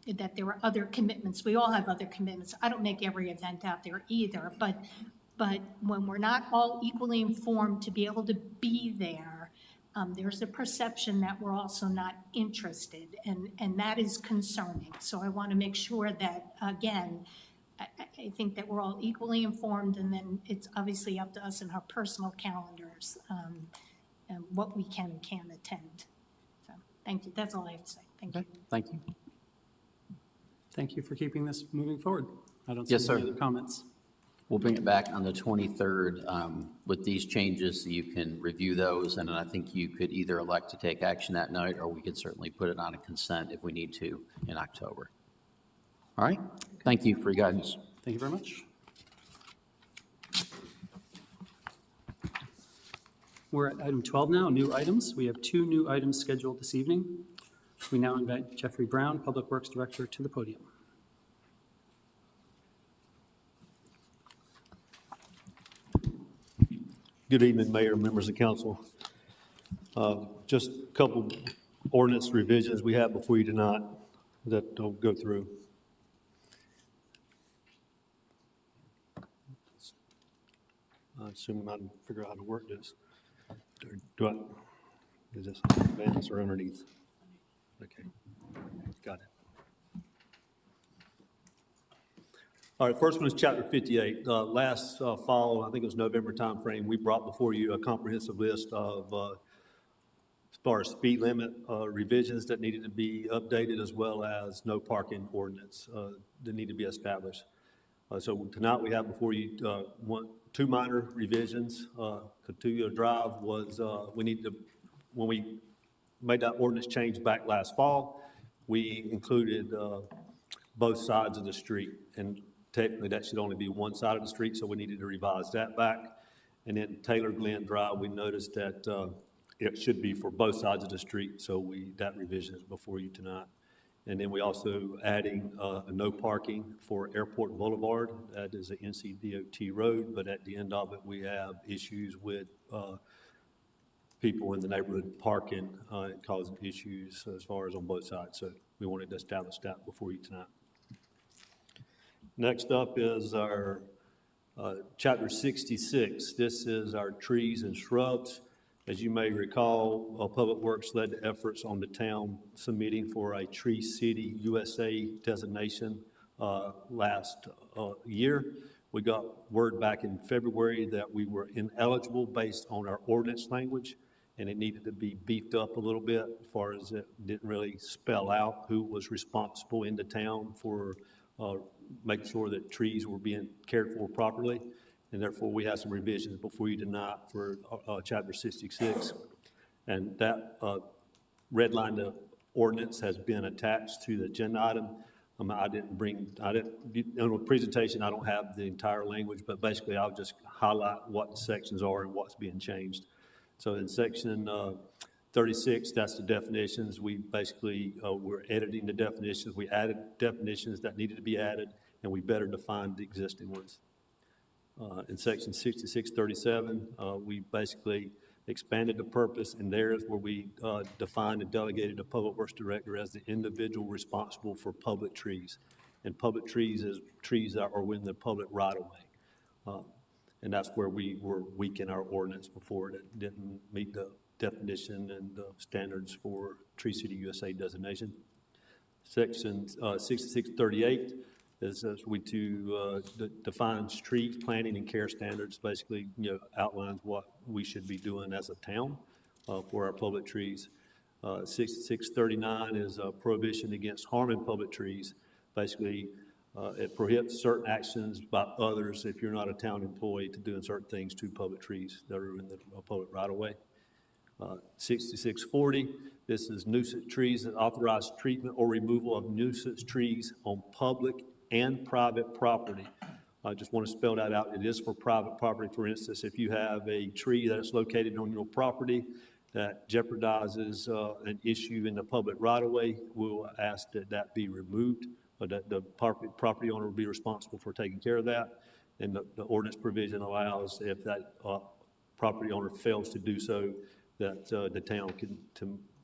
that there are other commitments. We all have other commitments. I don't make every event out there either, but when we're not all equally informed to be able to be there, there's a perception that we're also not interested, and that is concerning. So I want to make sure that, again, I think that we're all equally informed, and then it's obviously up to us in our personal calendars, and what we can and can't attend. So, thank you. That's all I have to say. Thank you. Thank you. Thank you for keeping this moving forward. I don't see Yes, any sir. other comments. We'll bring it back on the 23rd with these changes, so you can review those, and then I think you could either elect to take action that night, or we could certainly put it on a consent if we need to in October. All right? Thank you for your guidance. Thank you very much. We're at item 12 now, new items. We have 2 new items scheduled this evening. We now invite Jeffrey Brown, Public Works Director, to the podium. Good evening, Mayor, members of council. Just a couple ordinance revisions we have before you tonight that I'll go through. I'm assuming I can figure out how to work this. Do I, is this advance or underneath? Okay, got it. All right, first one is chapter 58. Last fall, I think it was November timeframe, we brought before you a comprehensive list of, as far as speed limit revisions that needed to be updated, as well as no parking ordinance that need to be established. So tonight we have before you 2 minor revisions. Cotulla Drive was, when we made that ordinance change back last fall, we included both sides of the street, and technically that should only be one side of the street, so we needed to revise that back. And then Taylor Glen Drive, we noticed that it should be for both sides of the street, so that revision is before you tonight. And then we also adding a no parking for Airport Boulevard. That is a NCDOT road, but at the end of it, we have issues with people in the neighborhood parking and causing issues as far as on both sides. So we wanted to establish that before you tonight. Next up is our chapter 66. This is our trees and shrubs. As you may recall, Public Works led the efforts on the town submitting for a Tree City USA designation last year. We got word back in February that we were ineligible based on our ordinance language, and it needed to be beefed up a little bit as far as it didn't really spell out who was responsible in the town for making sure that trees were being cared for properly. And therefore, we have some revisions before you tonight for chapter 66. And that red line of ordinance has been attached to the agenda item. In the presentation, I don't have the entire language, but basically I'll just highlight what the sections are and what's being changed. So in section 36, that's the definitions. We basically, we're editing the definitions. We added definitions that needed to be added, and we better define the existing ones. In section 6637, we basically expanded the purpose, and there's where we defined and delegated the Public Works Director as the individual responsible for public trees. And public trees is trees that are within the public right-of-way. And that's where we were weak in our ordinance before. It didn't meet the definition and standards for Tree City USA designation. Section 6638 is we defines tree planting and care standards, basically, outlines what we should be doing as a town for our public trees. 6639 is a prohibition against harming public trees. Basically, it prohibits certain actions by others if you're not a town employee to doing certain things to public trees that are in the public right-of-way. 6640, this is nuisance trees that authorize treatment or removal of nuisance trees on public and private property. I just want to spell that out. It is for private property. For instance, if you have a tree that's located on your property that jeopardizes an issue in the public right-of-way, we'll ask that that be removed, or that the property owner will be responsible for taking care of that. And the ordinance provision allows, if that property owner fails to do so, that the town can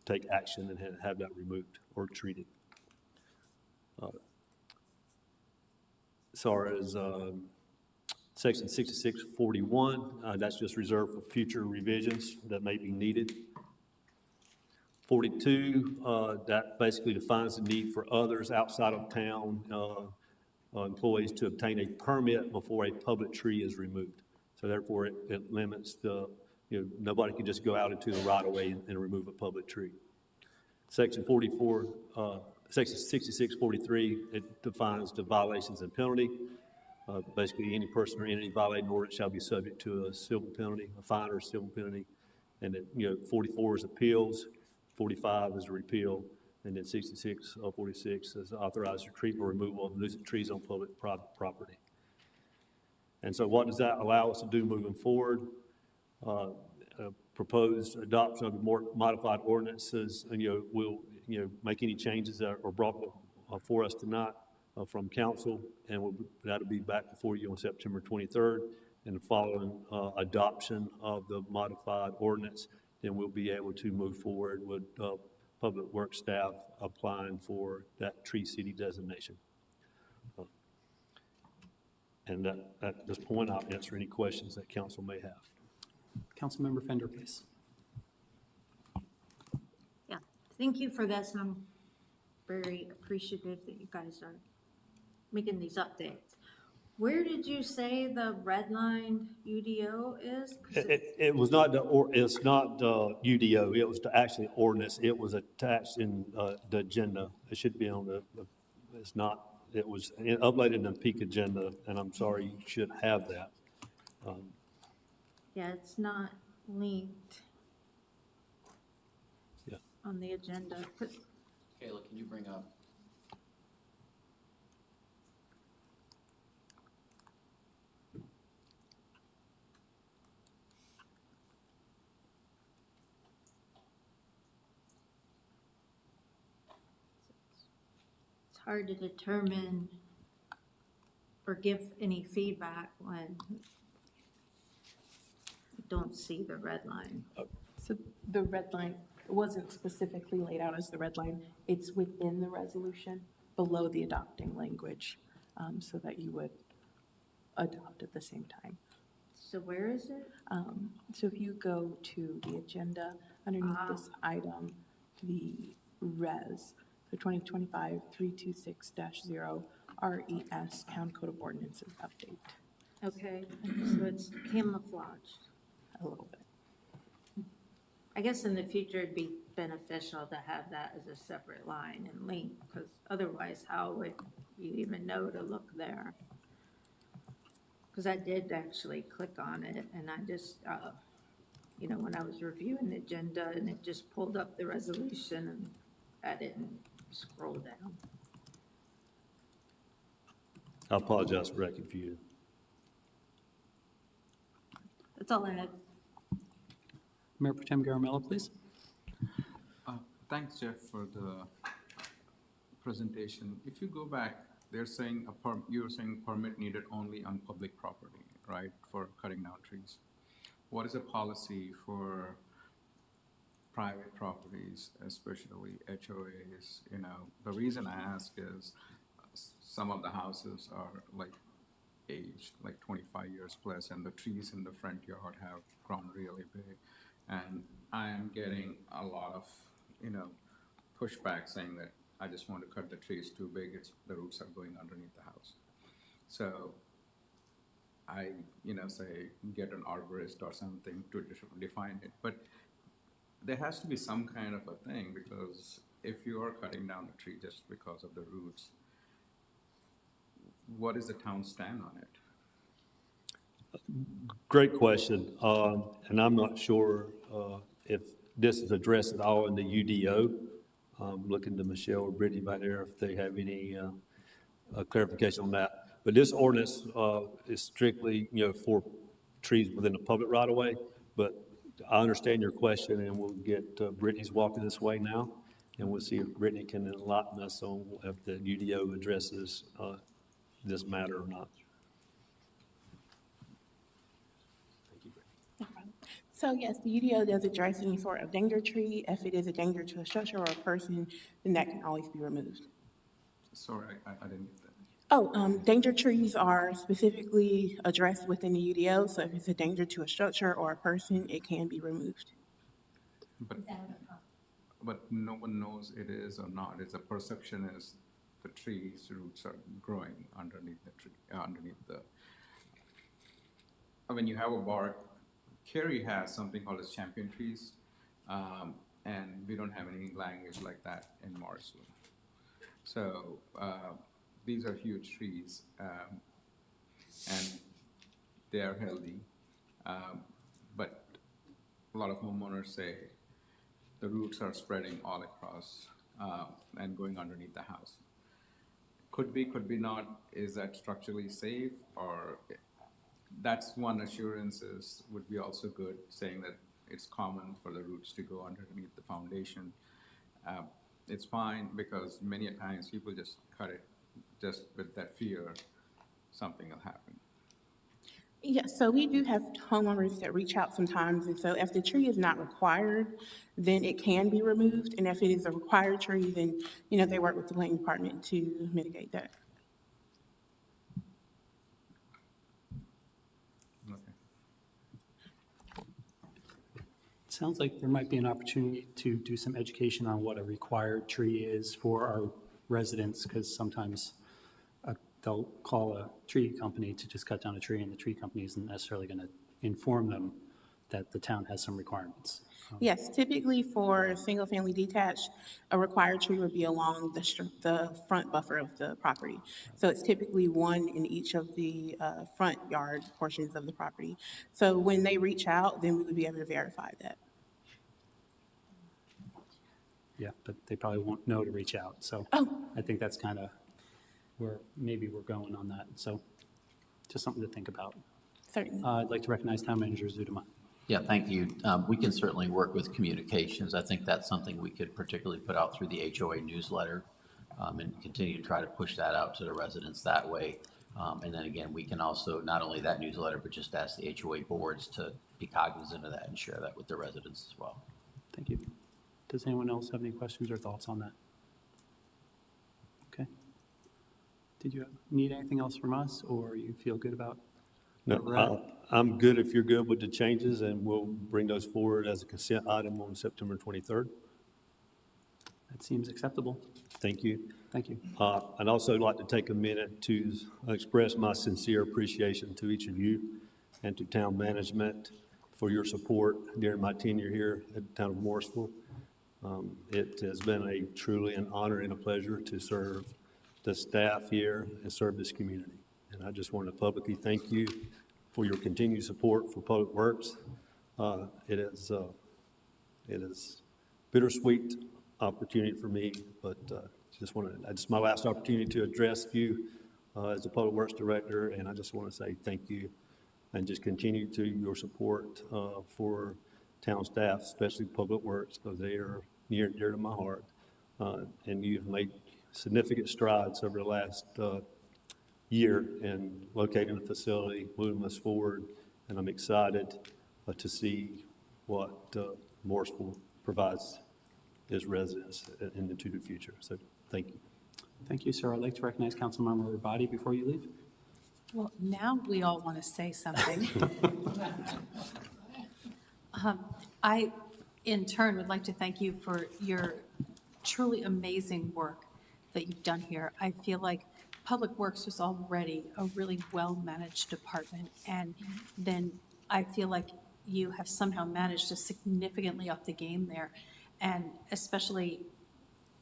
take action and have that removed or treated. As far as section 6641, that's just reserved for future revisions that may be needed. 42, that basically defines the need for others outside of town employees to obtain a permit before a public tree is removed. So therefore, it limits nobody can just go out into the right of way and remove a public tree. Section 44, Section 6643, it defines the violations and penalty. Basically, any person or entity violating ordinance shall be subject to a civil penalty, a fine or civil penalty. And 44 is appeals, 45 is a repeal, and then 46 is authorized retreat or removal of nuisance trees on public private property. And so what does that allow us to do moving forward? Proposed adoption of the more modified ordinances, and we'll make any changes that are brought for us tonight from council, and that'll be back before you on September 23rd. And following adoption of the modified ordinance, then we'll be able to move forward with public works staff applying for that tree city designation. And at this point, I'll answer any questions that council may have. Councilmember Fender, please. Yeah, thank you for this, and I'm very appreciative that you guys are making these updates. Where did you say the red line UDO is? 'Cause It was not it's not the UDO, it was actually ordinance. It was attached in the agenda. It should be on it's not, it was uploaded in the peak agenda, and I'm sorry, you should have that. Yeah, it's not linked Yeah. on the agenda. Kayla, can you bring up? It's hard to determine or give any feedback when you don't see the red line. So the red line wasn't specifically laid out as the red line. It's within the resolution, below the adopting language, so that you would adopt at the same time. So where is it? So if you go to the agenda, underneath this item, the res, so 2025-326-0, RES, Town Code of Ordinances update, Okay, so it's camouflaged. a little bit. I guess in the future, it'd be beneficial to have that as a separate line and link, because otherwise, how would you even know to look there? Because I did actually click on it, and I just, when I was reviewing the agenda, and it just pulled up the resolution, and I didn't scroll down. I apologize for that confusion. That's all I had. Mayor Pro Tem Garamella, please. Thanks, Jeff, for the presentation. If you go back, they're saying you're saying permit needed only on public property, right, for cutting down trees. What is the policy for private properties, especially HOAs? The reason I ask is some of the houses are aged, 25 years plus, and the trees in the front yard have grown really big. And I am getting a lot of, pushback saying that I just want to cut the trees too big, the roots are going underneath the house. So I, say get an arborist or something to define it. But there has to be some kind of a thing, because if you are cutting down a tree just because of the roots, what is the town stand on it? Great question, and I'm not sure if this is addressed at all in the UDO. Looking to Michelle or Brittany back there if they have any clarification on that. But this ordinance is strictly, for trees within the public right-of-way. But I understand your question, and we'll get Brittany's walking this way now, and we'll see if Brittany can enlighten us on if the UDO addresses this matter or not. So yes, the UDO does address any sort of danger tree. If it is a danger to a structure or a person, then that can always be removed. Sorry, I didn't get that. Danger trees are specifically addressed within the UDO, so if it's a danger to a structure or a person, it can be removed. But but no one knows it is or not. It's a perception is the tree's roots are growing underneath the tree, underneath the. When you have a bark, Cary has something called as champion trees, and we don't have any language like that in Morrisville. So these are huge trees, and they are healthy. But a lot of homeowners say the roots are spreading all across and going underneath the house. Could be, could be not. Is that structurally safe? Or that's one assurance would be also good, saying that it's common for the roots to go underneath the foundation. It's fine because many a times people just cut it just with that fear something will happen. Yeah, so we do have homeowners that reach out sometimes, and so if the tree is not required, then it can be removed, and if it is a required tree, then, you know, they work with the planning department to mitigate that. Okay. It sounds like there might be an opportunity to do some education on what a required tree is for our residents, because sometimes they'll call a tree company to just cut down a tree, and the tree company isn't necessarily going to inform them that the town has some requirements. Yes, typically for single-family detached, a required tree would be along the front buffer of the property. So it's typically one in each of the front yard portions of the property. So when they reach out, then we would be able to verify that. Yeah, but they probably won't know to reach out. So Oh. I think that's kind of where maybe we're going on that. So just something to think about. Certainly. I'd like to recognize Town Manager Zutima. Yeah, thank you. We can certainly work with communications. I think that's something we could particularly put out through the HOA newsletter, and continue to try to push that out to the residents that way. And then again, we can also, not only that newsletter, but just ask the HOA boards to be cognizant of that and share that with the residents as well. Thank you. Does anyone else have any questions or thoughts on that? Okay. Did you need anything else from us, or you feel good about where we're at? No, I'm good if you're good with the changes, and we'll bring those forward as a consent item on September 23rd. That seems acceptable. Thank you. Thank you. I'd also like to take a minute to express my sincere appreciation to each of you and to town management for your support during my tenure here at the town of Morrisville. It has been a truly an honor and a pleasure to serve the staff here and serve this community. And I just want to publicly thank you for your continued support for Public Works. It is bittersweet opportunity for me, but it's my last opportunity to address you as the Public Works Director, and I just want to say thank you and just continue to your support for town staff, especially Public Works, because they are near and dear to my heart. And you've made significant strides over the last year in locating a facility, moving us forward, and I'm excited to see what Morrisville provides its residents into the future. So thank you. Thank you, sir. I'd like to recognize Councilmember Rabadi before you leave. Well, now we all want to say something. I, in turn, would like to thank you for your truly amazing work that you've done here. I feel like Public Works was already a really well-managed department, and then I feel like you have somehow managed to significantly up the game there. And especially,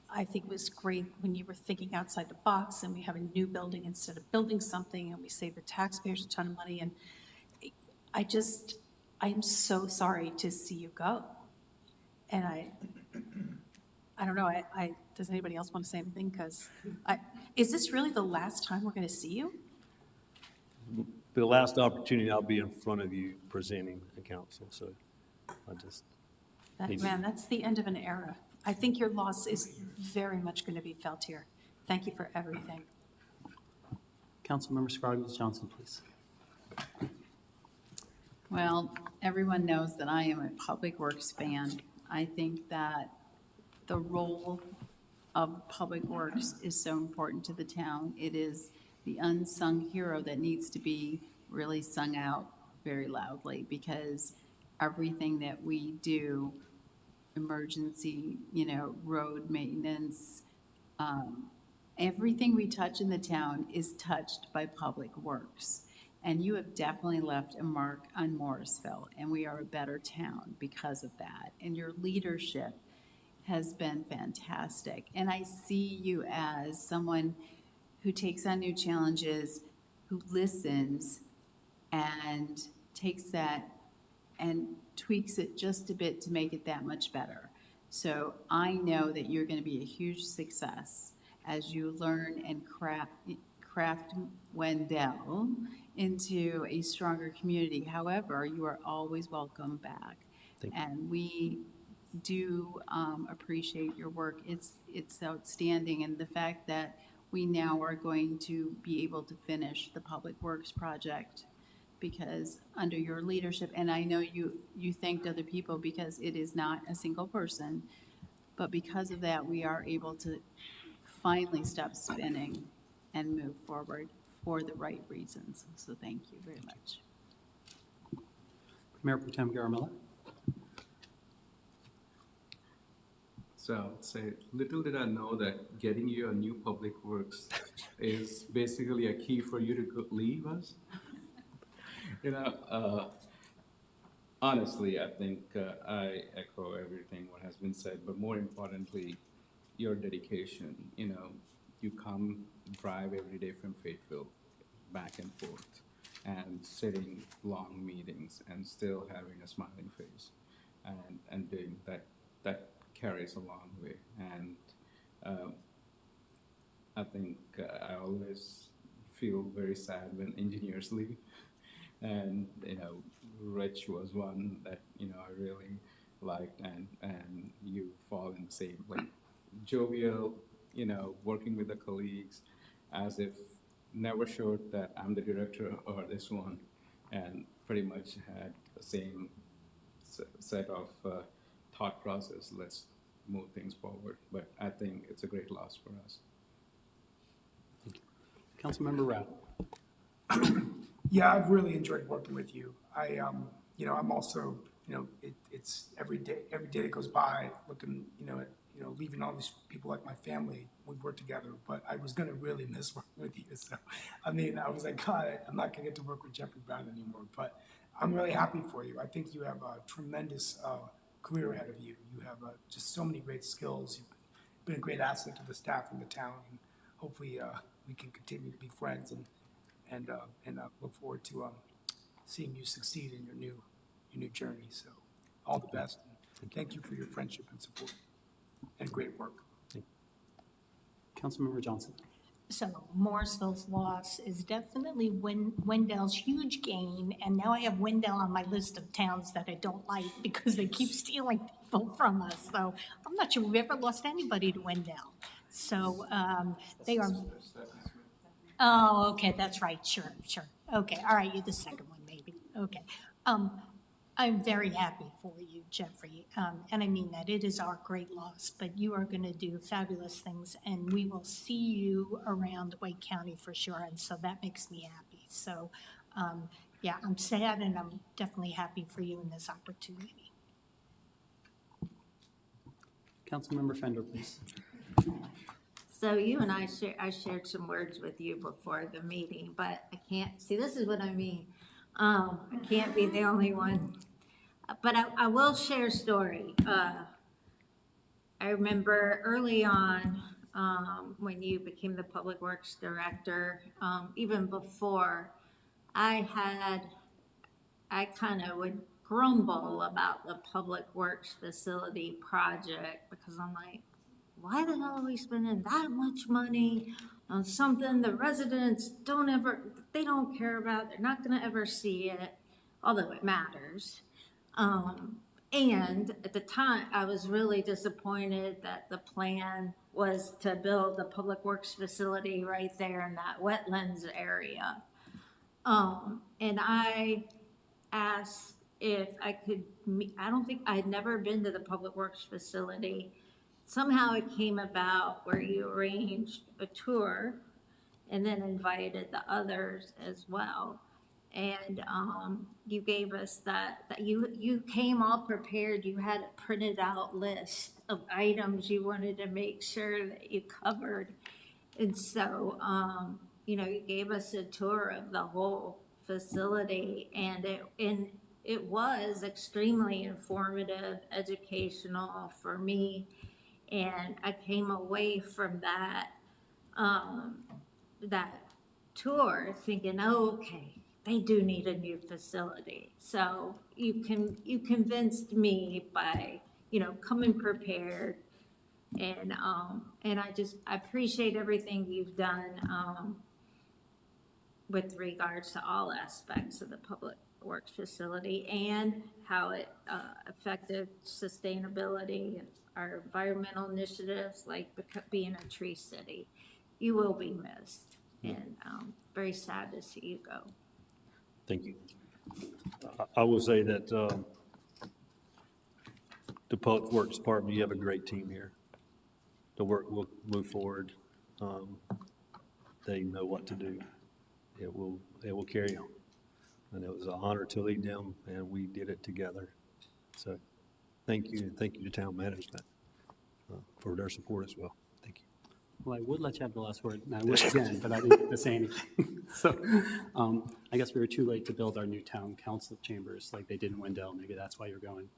I think it was great when you were thinking outside the box, and we have a new building instead of building something, and we save the taxpayers a ton of money. And I am so sorry to see you go. And I don't know, does anybody else want to say anything? Because is this really the last time we're going to see you? The last opportunity I'll be in front of you presenting the council, so I just. Man, that's the end of an era. I think your loss is very much going to be felt here. Thank you for everything. Councilmember Scroggins Johnson, please. Well, everyone knows that I am a Public Works fan. I think that the role of Public Works is so important to the town. It is the unsung hero that needs to be really sung out very loudly, because everything that we do emergency, road maintenance. Everything we touch in the town is touched by Public Works. And you have definitely left a mark on Morrisville, and we are a better town because of that. And your leadership has been fantastic. And I see you as someone who takes on new challenges, who listens and takes that and tweaks it just a bit to make it that much better. So I know that you're going to be a huge success as you learn and craft Wendell into a stronger community. However, you are always welcome back. And we do appreciate your work. It's outstanding. And the fact that we now are going to be able to finish the Public Works project because under your leadership, and I know you thanked other people because it is not a single person, but because of that, we are able to finally stop spinning and move forward for the right reasons. So thank you very much. Mayor Pro Tem Garamella. So I would say, little did I know that getting you a new Public Works is basically a key for you to leave us. Honestly, I think I echo everything what has been said, but more importantly, your dedication. You come, drive every day from Fayetteville, back and forth, and sitting long meetings and still having a smiling face, and doing that carries a long way. And I think I always feel very sad when engineers leave. And, Rich was one that, I really liked, and you fall in the same, jovial, working with the colleagues as if never showed that I'm the director or this one, and pretty much had the same set of thought process. Let's move things forward. But I think it's a great loss for us. Councilmember Rao. Yeah, I've really enjoyed working with you. I'm also, it's every day that goes by looking, at, leaving all these people like my family. We work together, but I was gonna really miss working with you. So, I was like, God, I'm not gonna get to work with Jeffrey Brown anymore, but I'm really happy for you. I think you have a tremendous career ahead of you. You have just so many great skills. You've been a great asset to the staff in the town, and hopefully we can continue to be friends and look forward to seeing you succeed in your new journey. So all the best. And thank you for your friendship and support and great work. Councilmember Johnson. So Morrisville's loss is definitely Wendell's huge gain, and now I have Wendell on my list of towns that I don't like because they keep stealing people from us. So I'm not sure we've ever lost anybody to Wendell. So they are. Oh, okay, that's right. Sure. Okay, all right, you're the second one, maybe. Okay. I'm very happy for you, Jeffrey, and I mean that. It is our great loss, but you are going to do fabulous things, and we will see you around Wake County for sure, and so that makes me happy. So, yeah, I'm sad, and I'm definitely happy for you in this opportunity. Councilmember Fender, please. So you and I shared some words with you before the meeting, but I can't, see, this is what I mean. I can't be the only one. But I will share a story. I remember early on when you became the Public Works Director, even before, I kind of would grumble about the Public Works Facility project because I'm like, why the hell are we spending that much money on something the residents they don't care about, they're not gonna ever see it, although it matters. And at the time, I was really disappointed that the plan was to build the Public Works facility right there in that wetlands area. And I asked if I could, I don't think, I had never been to the Public Works facility. Somehow it came about where you arranged a tour and then invited the others as well. And you gave us that you came all prepared. You had a printed out list of items you wanted to make sure that you covered. And so, you know, you gave us a tour of the whole facility, and it was extremely informative, educational for me. And I came away from that tour thinking, oh, okay, they do need a new facility. So you convinced me by, you know, coming prepared. And I appreciate everything you've done with regards to all aspects of the Public Works facility and how it affected sustainability and our environmental initiatives, like being a tree city. You will be missed, and very sad to see you go. Thank you. I will say that the Public Works Department, you have a great team here. The work will move forward. They know what to do. It will carry on. And it was an honor to lead them, and we did it together. So thank you, and thank you to town management for their support as well. Thank you. Well, I would let you have the last word, and I would again, but I didn't get to say anything. So I guess we were too late to build our new town council chambers like they did in Wendell. Maybe that's why you're going.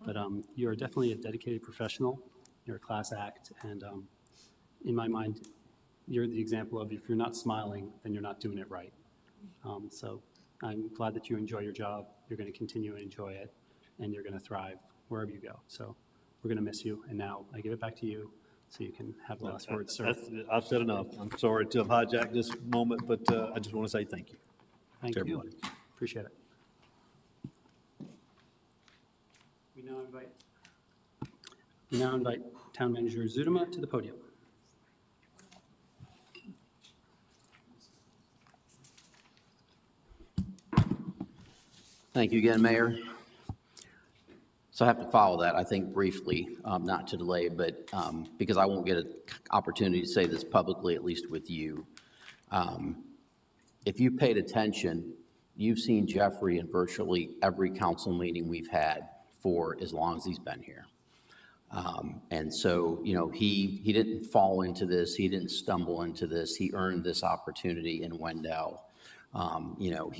But you're definitely a dedicated professional. You're a class act. And in my mind, you're the example of if you're not smiling, then you're not doing it right. So I'm glad that you enjoy your job. You're going to continue to enjoy it, and you're going to thrive wherever you go. So we're going to miss you. And now I give it back to you so you can have the last word, sir. I've said enough. I'm sorry to have hijacked this moment, but I just want to say thank you. Thank to you. everybody. Appreciate it. We now invite Town Manager Zudema to the podium. Thank you again, Mayor. So I have to follow that, I think briefly, not to delay, but because I won't get an opportunity to say this publicly, at least with you. If you paid attention, you've seen Jeffrey in virtually every council meeting we've had for as long as he's been here. And so, you know, he didn't fall into this, he didn't stumble into this, he earned this opportunity in Wendell. You know,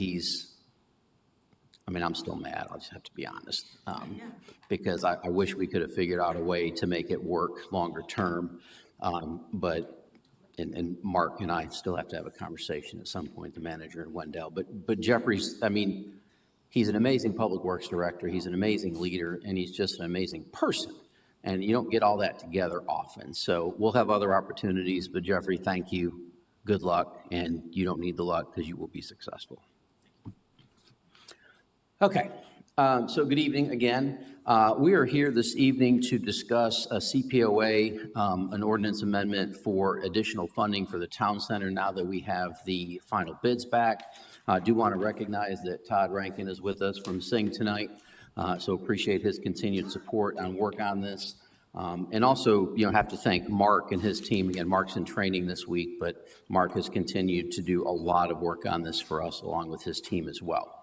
I'm still mad, I'll just have to be honest, because I wish we could have figured out a way to make it work longer term. But Mark and I still have to have a conversation at some point, the manager in Wendell. But Jeffrey's, he's an amazing public works director, he's an amazing leader, and he's just an amazing person. And you don't get all that together often. So we'll have other opportunities, but Jeffrey, thank you, good luck, and you don't need the luck because you will be successful. Okay, so good evening again. We are here this evening to discuss a CPOA, an ordinance amendment for additional funding for the town center now that we have the final bids back. I do want to recognize that Todd Rankin is with us from SING tonight, so appreciate his continued support on work on this. And also, have to thank Mark and his team. Again, Mark's in training this week, but Mark has continued to do a lot of work on this for us along with his team as well.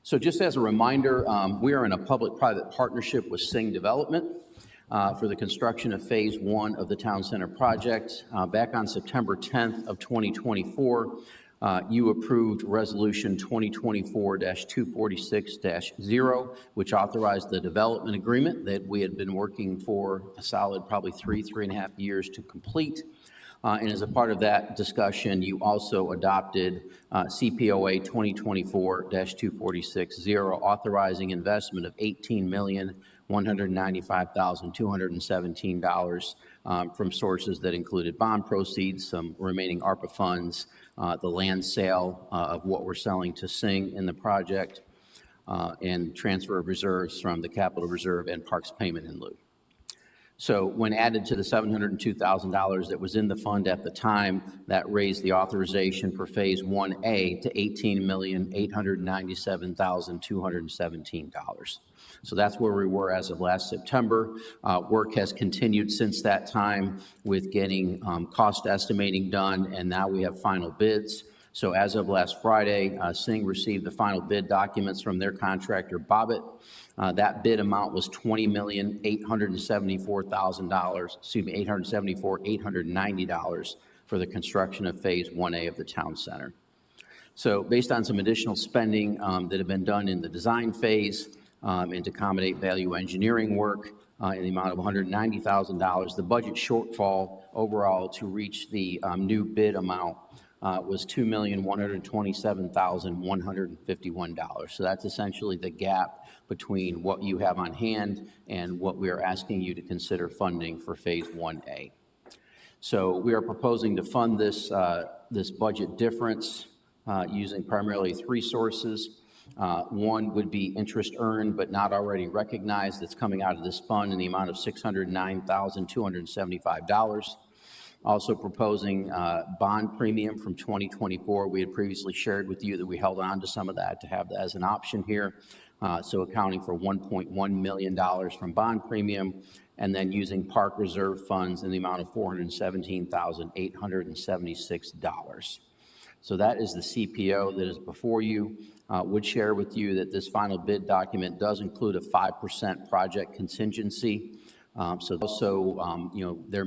So just as a reminder, we are in a public-private partnership with SING Development for the construction of Phase 1 of the Town Center project. Back on September 10th of 2024, you approved Resolution 2024-246-0, which authorized the development agreement that we had been working for a solid probably 3.5 years to complete. And as a part of that discussion, you also adopted CPOA 2024-246-0, authorizing investment of $18,195,217 from sources that included bond proceeds, some remaining ARPA funds, the land sale of what we're selling to SING in the project, and transfer of reserves from the capital reserve and parks payment in lieu. So when added to the $702,000 that was in the fund at the time, that raised the authorization for Phase 1A to $18,897,217. So that's where we were as of last September. Work has continued since that time with getting cost estimating done, and now we have final bids. So as of last Friday, Singh received the final bid documents from their contractor, Bobbitt. That bid amount was $20,874,000, excuse me, $890 for the construction of Phase 1A of the town center. So based on some additional spending that have been done in the design phase and to accommodate value engineering work in the amount of $190,000, the budget shortfall overall to reach the new bid amount was $2,127,151. So that's essentially the gap between what you have on hand and what we are asking you to consider funding for Phase 1A. So we are proposing to fund this, this budget difference using primarily three sources. One would be interest earned but not already recognized that's coming out of this fund in the amount of $609,275. Also proposing bond premium from 2024. We had previously shared with you that we held on to some of that to have that as an option here. So accounting for $1.1 million from bond premium, and then using park reserve funds in the amount of $417,876. So that is the CPO that is before you. Would share with you that this final bid document does include a 5% project contingency. So also, you know, there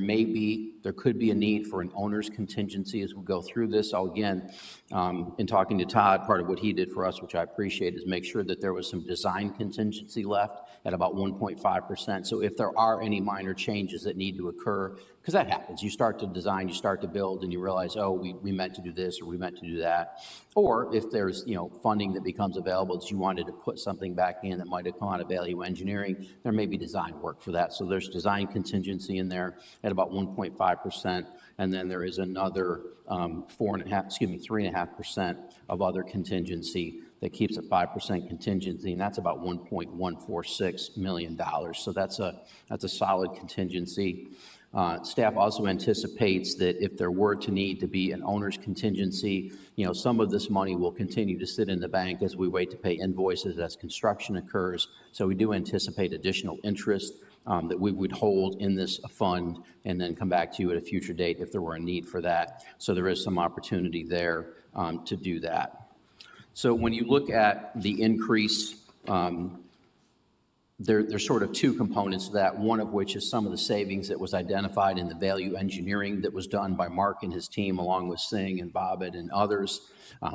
could be a need for an owner's contingency as we go through this. So again, in talking to Todd, part of what he did for us, which I appreciate, is make sure that there was some design contingency left at about 1.5%. So if there are any minor changes that need to occur, because that happens, you start to design, you start to build, and you realize, oh, we meant to do this or we meant to do that. Or if there's, you know, funding that becomes available that you wanted to put something back in that might have come out of value engineering, there may be design work for that. So there's design contingency in there at about 1.5%, and then there is another 3.5% of other contingency that keeps a 5% contingency, and that's about $1.146 million. So that's a solid contingency. Staff also anticipates that if there were to need to be an owner's contingency, you know, some of this money will continue to sit in the bank as we wait to pay invoices as construction occurs. So we do anticipate additional interest that we would hold in this fund and then come back to you at a future date if there were a need for that. So there is some opportunity there to do that. So when you look at the increase, there's sort of two components to that, one of which is some of the savings that was identified in the value engineering that was done by Mark and his team, along with Singh and Bobbitt and others.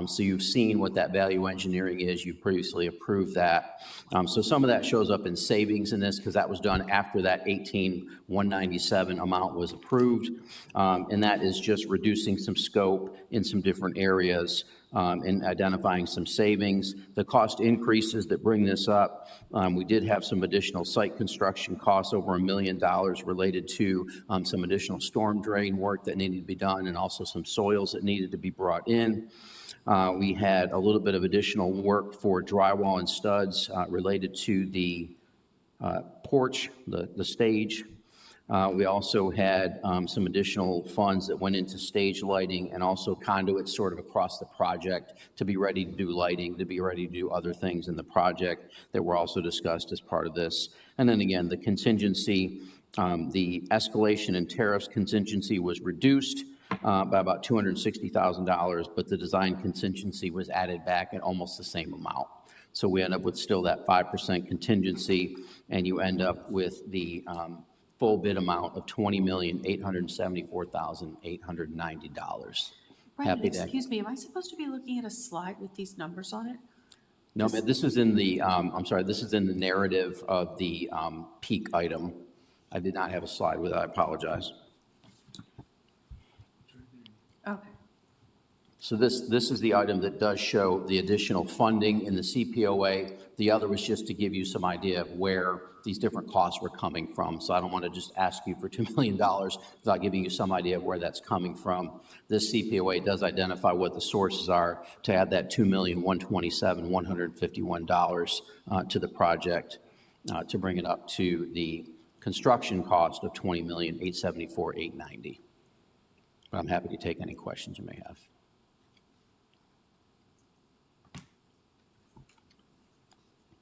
So you've seen what that value engineering is. You previously approved that. So some of that shows up in savings in this because that was done after that 18,197 amount was approved. And that is just reducing some scope in some different areas. In identifying some savings. The cost increases that bring this up, we did have some additional site construction costs, over $1 million related to some additional storm drain work that needed to be done and also some soils that needed to be brought in. We had a little bit of additional work for drywall and studs related to the porch, the stage. We also had some additional funds that went into stage lighting and also conduits sort of across the project to be ready to do lighting, to be ready to do other things in the project that were also discussed as part of this. And then again, the contingency, the escalation in tariffs contingency was reduced by about $260,000, but the design contingency was added back at almost the same amount. So we end up with still that 5% contingency, and you end up with the full bid amount of $20,874,890. Brandon, excuse me, am I supposed to be looking at a slide with these numbers on it? No, ma'am, this is in the, I'm sorry, this is in the narrative of the peak item. I did not have a slide with it, I apologize. Okay. So this is the item that does show the additional funding in the CPOA. The other was just to give you some idea of where these different costs were coming from. So I don't want to just ask you for $2 million without giving you some idea of where that's coming from. This CPOA does identify what the sources are to add that $2,127,151 to the project to bring it up to the construction cost of $20,874,890. But I'm happy to take any questions you may have.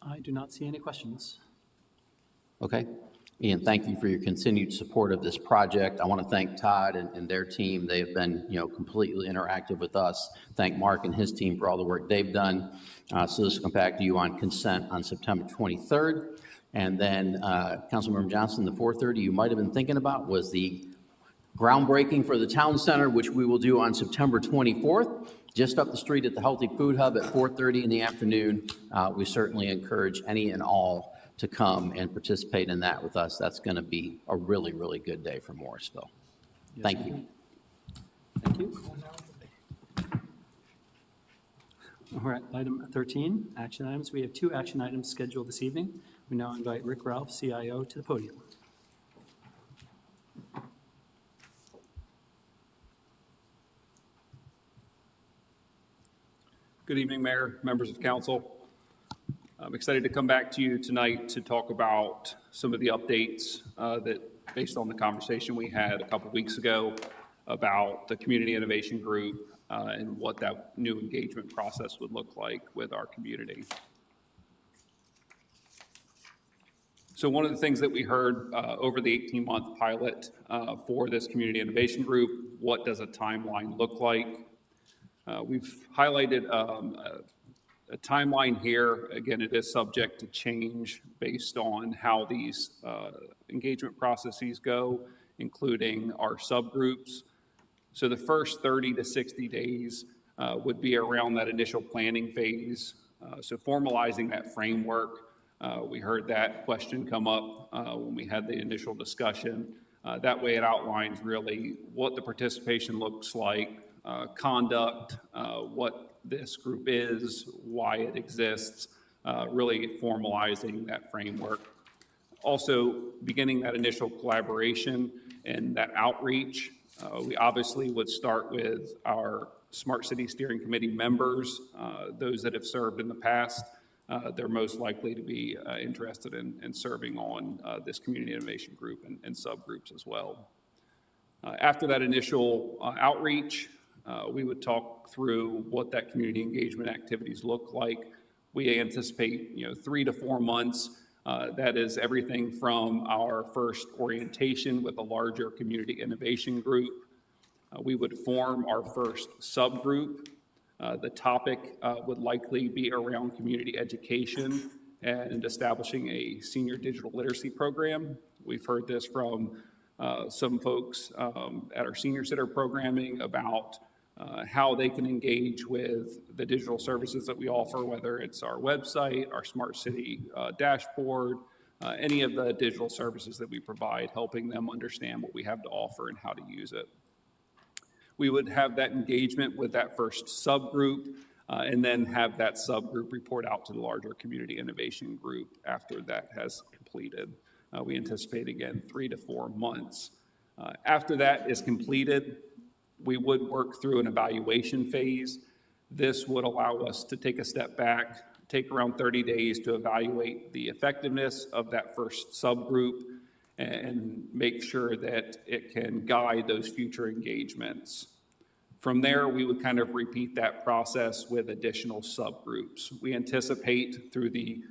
I do not see any questions. Okay. Ian, thank you for your continued support of this project. I want to thank Todd and their team. They have been, completely interactive with us. Thank Mark and his team for all the work they've done. So this will come back to you on consent on September 23rd. And then, Councilmember Johnson, the 4:30 you might have been thinking about was the groundbreaking for the town center, which we will do on September 24th, just up the street at the Healthy Food Hub at 4:30 in the afternoon. We certainly encourage any and all to come and participate in that with us. That's going to be a really, really good day for Morrisville. Thank you. Thank you. All right, item 13, action items. We have 2 action items scheduled this evening. We now invite Rick Ralph, CIO, to the podium. Good evening, Mayor, members of council. I'm excited to come back to you tonight to talk about some of the updates that, based on the conversation we had a couple weeks ago about the Community Innovation Group and what that new engagement process would look like with our community. So one of the things that we heard over the 18-month pilot for this Community Innovation Group, what does a timeline look like? We've highlighted a timeline here. Again, it is subject to change based on how these engagement processes go, including our subgroups. So the first 30 to 60 days would be around that initial planning phase. So formalizing that framework, we heard that question come up when we had the initial discussion. That way it outlines really what the participation looks like, conduct, what this group is, why it exists, really formalizing that framework. Also, beginning that initial collaboration and that outreach, we obviously would start with our Smart City Steering Committee members, those that have served in the past. They're most likely to be interested in serving on this Community Innovation Group and subgroups as well. After that initial outreach, we would talk through what that community engagement activities look like. We anticipate, 3 to 4 months. That is everything from our first orientation with a larger community innovation group. We would form our first subgroup. The topic would likely be around community education and establishing a senior digital literacy program. We've heard this from some folks at our senior center programming about how they can engage with the digital services that we offer, whether it's our website, our Smart City dashboard, any of the digital services that we provide, helping them understand what we have to offer and how to use it. We would have that engagement with that first subgroup and then have that subgroup report out to the larger community innovation group after that has completed. We anticipate, again, 3 to 4 months. After that is completed, we would work through an evaluation phase. This would allow us to take a step back, take around 30 days to evaluate the effectiveness of that first subgroup and make sure that it can guide those future engagements. From there, we would kind of repeat that process with additional subgroups. We anticipate through the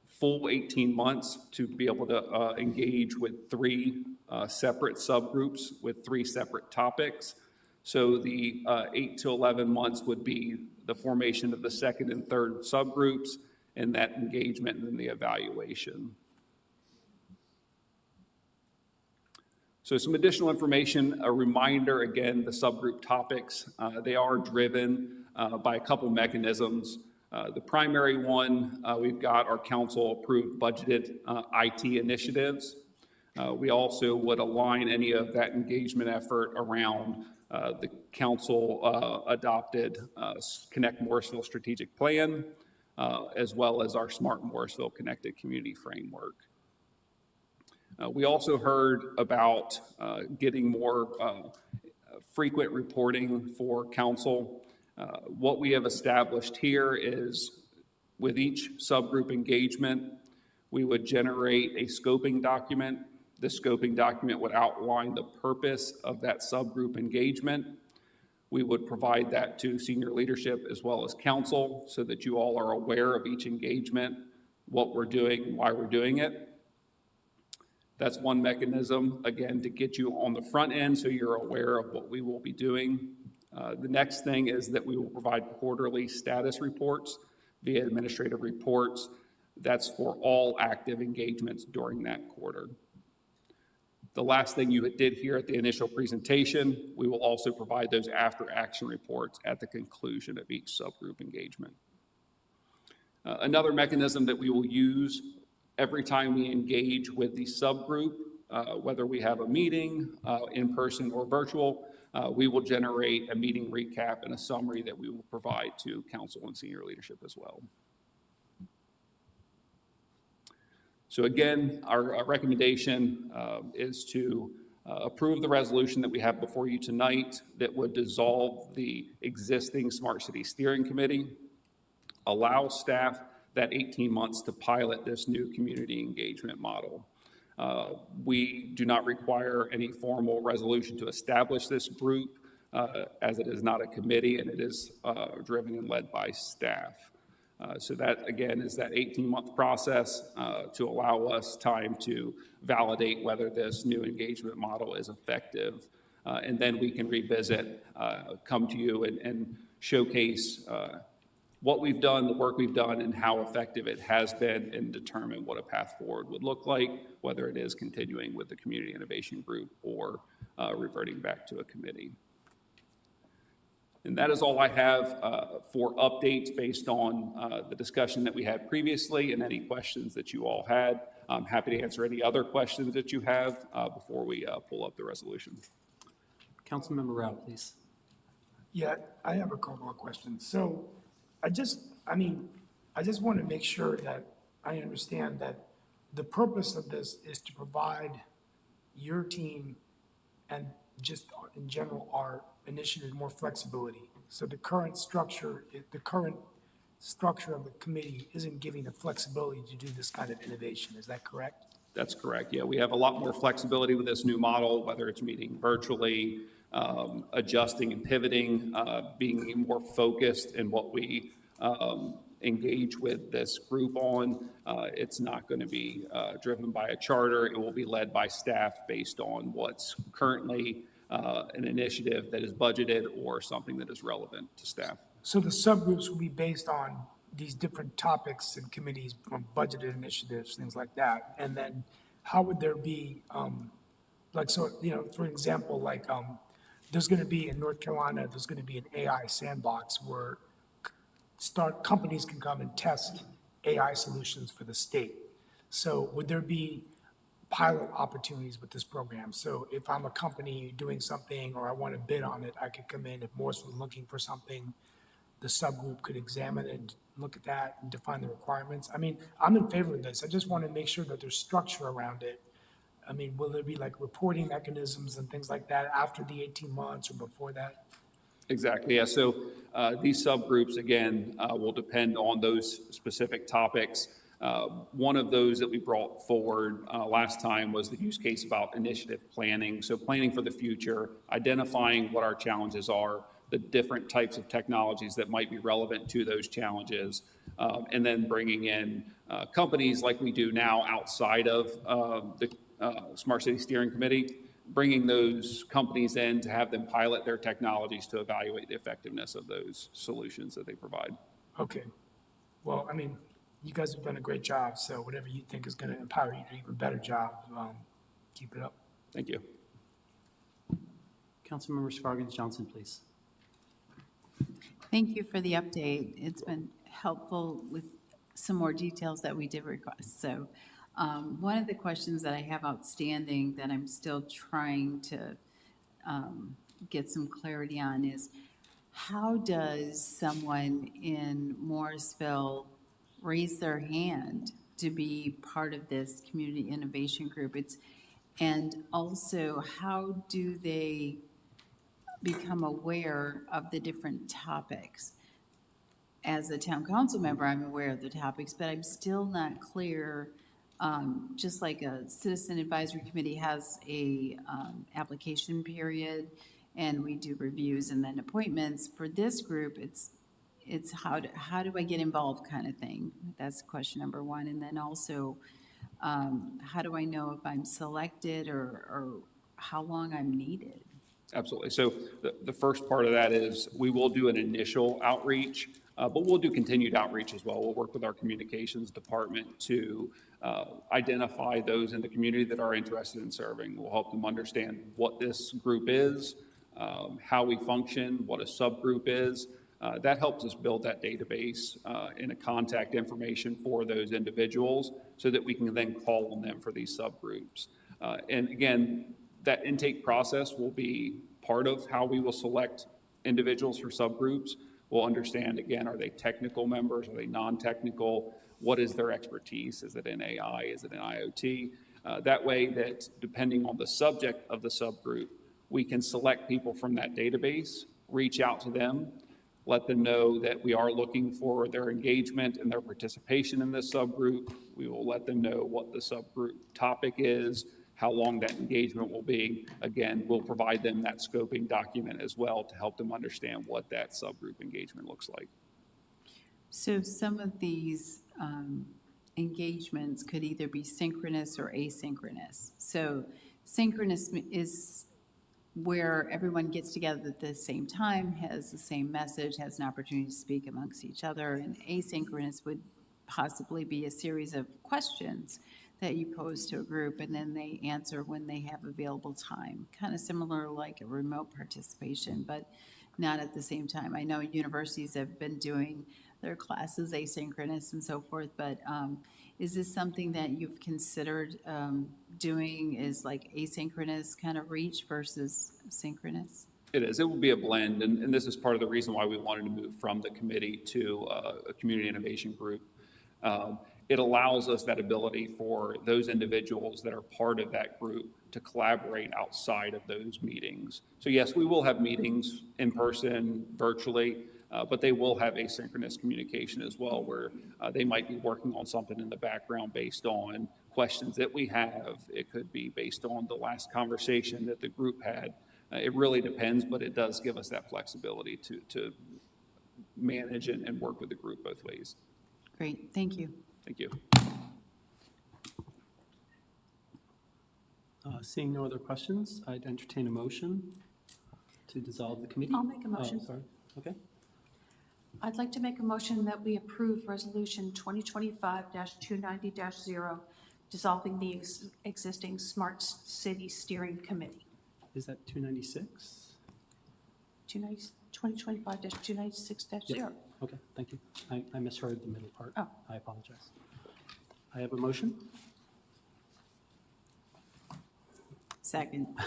full 18 months to be able to engage with 3 separate subgroups with 3 separate topics. So the 8 to 11 months would be the formation of the second and third subgroups and that engagement and then the evaluation. So some additional information, a reminder, again, the subgroup topics, they are driven by a couple mechanisms. The primary one, we've got our council-approved budgeted IT initiatives. We also would align any of that engagement effort around the council-adopted Connect Morrisville strategic plan, as well as our Smart Morrisville Connected Community Framework. We also heard about getting more frequent reporting for council. What we have established here is with each subgroup engagement, we would generate a scoping document. The scoping document would outline the purpose of that subgroup engagement. We would provide that to senior leadership as well as council so that you all are aware of each engagement, what we're doing, why we're doing it. That's one mechanism, again, to get you on the front end so you're aware of what we will be doing. The next thing is that we will provide quarterly status reports via administrative reports. That's for all active engagements during that quarter. The last thing you did here at the initial presentation, we will also provide those after-action reports at the conclusion of each subgroup engagement. Another mechanism that we will use every time we engage with the subgroup, whether we have a meeting, in person or virtual, we will generate a meeting recap and a summary that we will provide to council and senior leadership as well. So again, our recommendation is to approve the resolution that we have before you tonight that would dissolve the existing Smart City Steering Committee, allow staff that 18 months to pilot this new community engagement model. We do not require any formal resolution to establish this group as it is not a committee and it is driven and led by staff. So that, again, is that 18-month process to allow us time to validate whether this new engagement model is effective. And then we can revisit, come to you and showcase what we've done, the work we've done, and how effective it has been, and determine what a path forward would look like, whether it is continuing with the Community Innovation Group or reverting back to a committee. And that is all I have for updates based on the discussion that we had previously and any questions that you all had. I'm happy to answer any other questions that you have before we pull up the resolution. Councilmember Rao, please. Yeah, I have a couple of questions. So I just want to make sure that I understand that the purpose of this is to provide your team and just in general our initiative more flexibility. So the current structure of the committee isn't giving the flexibility to do this kind of innovation. Is that correct? That's correct. Yeah, we have a lot more flexibility with this new model, whether it's meeting virtually, adjusting and pivoting, being more focused in what we engage with this group on. It's not going to be driven by a charter. It will be led by staff based on what's currently an initiative that is budgeted or something that is relevant to staff. So the subgroups will be based on these different topics and committees from budgeted initiatives, things like that. And then how would there be, for example, there's going to be in North Carolina, there's going to be an AI sandbox where companies can come and test AI solutions for the state. So would there be pilot opportunities with this program? So if I'm a company doing something or I want to bid on it, I could come in. If Morse was looking for something, the subgroup could examine it and look at that and define the requirements. I mean, I'm in favor of this. I just want to make sure that there's structure around it. I mean, will there be like reporting mechanisms and things like that after the 18 months or before that? Exactly, yeah. So these subgroups, again, will depend on those specific topics. One of those that we brought forward last time was the use case about initiative planning. So planning for the future, identifying what our challenges are, the different types of technologies that might be relevant to those challenges, and then bringing in companies like we do now outside of the Smart City Steering Committee, bringing those companies in to have them pilot their technologies to evaluate the effectiveness of those solutions that they provide. Okay. Well, I mean, you guys have done a great job, so whatever you think is going to empower you to do an even better job, keep it up. Thank you. Councilmember Spargens Johnson, please. Thank you for the update. It's been helpful with some more details that we did request. So one of the questions that I have outstanding that I'm still trying to get some clarity on is how does someone in Morrisville raise their hand to be part of this community innovation group? And also, how do they become aware of the different topics? As a town council member, I'm aware of the topics, but I'm still not clear. Just like a citizen advisory committee has a application period, and we do reviews and then appointments. For this group, it's how do I get involved kind of thing. That's question number one. And then also, How do I know if I'm selected or how long I'm needed? Absolutely. So the first part of that is we will do an initial outreach, but we'll do continued outreach as well. We'll work with our communications department to identify those in the community that are interested in serving. We'll help them understand what this group is, how we function, what a subgroup is. That helps us build that database and a contact information for those individuals so that we can then call on them for these subgroups. And again, that intake process will be part of how we will select individuals for subgroups. We'll understand, again, are they technical members? Are they non-technical? What is their expertise? Is it in AI? Is it in IoT? That way that depending on the subject of the subgroup, we can select people from that database, reach out to them, let them know that we are looking for their engagement and their participation in this subgroup. We will let them know what the subgroup topic is, how long that engagement will be. Again, we'll provide them that scoping document as well to help them understand what that subgroup engagement looks like. So some of these engagements could either be synchronous or asynchronous. So synchronous is where everyone gets together at the same time, has the same message, has an opportunity to speak amongst each other, and asynchronous would possibly be a series of questions that you pose to a group and then they answer when they have available time. Kind of similar like a remote participation, but not at the same time. I know universities have been doing their classes asynchronous and so forth, but is this something that you've considered doing, is like asynchronous kind of reach versus synchronous? It is. It will be a blend, and this is part of the reason why we wanted to move from the committee to a community innovation group. It allows us that ability for those individuals that are part of that group to collaborate outside of those meetings. So yes, we will have meetings in person, virtually, but they will have asynchronous communication as well, where they might be working on something in the background based on questions that we have. It could be based on the last conversation that the group had. It really depends, but it does give us that flexibility to manage and work with the group both ways. Great, thank you. Thank you. Seeing no other questions, I'd entertain a motion to dissolve the committee. I'll make a motion. Sorry, okay. I'd like to make a motion that we approve Resolution 2025-290-0, dissolving the existing Smart City Steering Committee. Is that 296? 2025-296-0. Yep. Okay, thank you. I misheard the middle part. Oh. I apologize. I have a motion. Second. I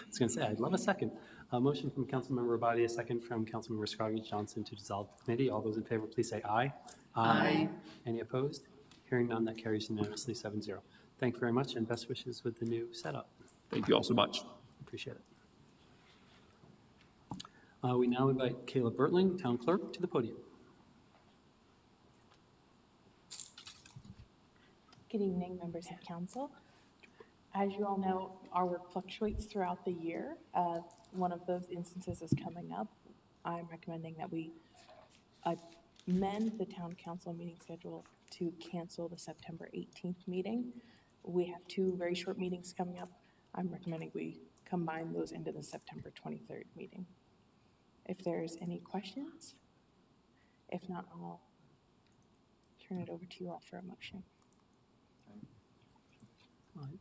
was going to say, I'd love a second. A motion from Councilmember Abadi, a second from Councilmember Scroggins Johnson to dissolve the committee. All those in favor, please say aye. Aye. Any opposed? Hearing none, that carries unanimously 7-0. Thank you very much, and best wishes with the new setup. Thank you all so much. Appreciate it. We now invite Kayla Bertling, Town Clerk, to the podium. Good evening, members of council. As you all know, our work fluctuates throughout the year. One of those instances is coming up. I'm recommending that we amend the town council meeting schedule to cancel the September 18th meeting. We have two very short meetings coming up. I'm recommending we combine those into the September 23rd meeting. If there's any questions, if not, I'll turn it over to you all for a motion. All right.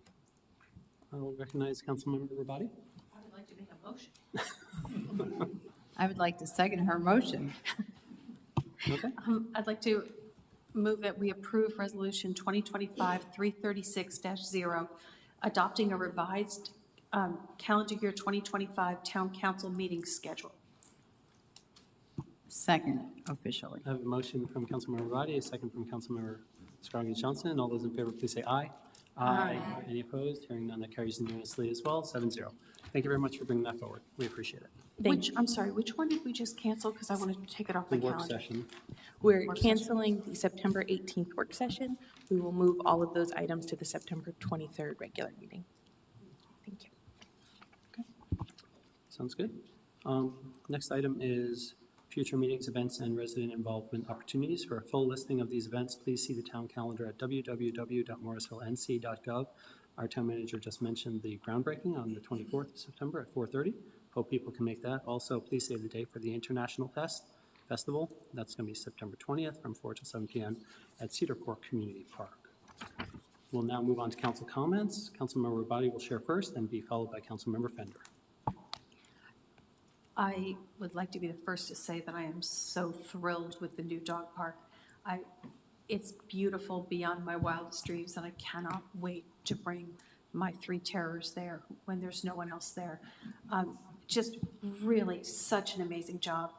I will recognize Councilmember Rabadi. I would like to make a motion. I would like to second her motion. Okay. I'd like to move that we approve Resolution 2025-336-0, adopting a revised calendar year 2025 Town Council meeting schedule. Second, officially. I have a motion from Councilmember Rabadi, a second from Councilmember Scroggins Johnson. All those in favor, please say aye. Aye. Any opposed? Hearing none, that carries unanimously as well, 7-0. Thank you very much for bringing that forward. We appreciate it. I'm sorry, which one did we just cancel? Because I wanted to take it off The my work calendar. session. We're Work session. canceling the September 18th work session. We will move all of those items to the September 23rd regular meeting. Thank you. Sounds good. Next item is future meetings, events, and resident involvement opportunities. For a full listing of these events, please see the town calendar at www.morrisvillenc.gov. Our town manager just mentioned the groundbreaking on the 24th of September at 4:30. Hope people can make that. Also, please save the date for the International Festival. That's going to be September 20th from 4 to 7 p.m. at Cedar Fork Community Park. We'll now move on to council comments. Councilmember Rabati will share first and be followed by Councilmember Fender. I would like to be the first to say that I am so thrilled with the new dog park. It's beautiful beyond my wildest dreams, and I cannot wait to bring my 3 terrors there when there's no one else there. Just really such an amazing job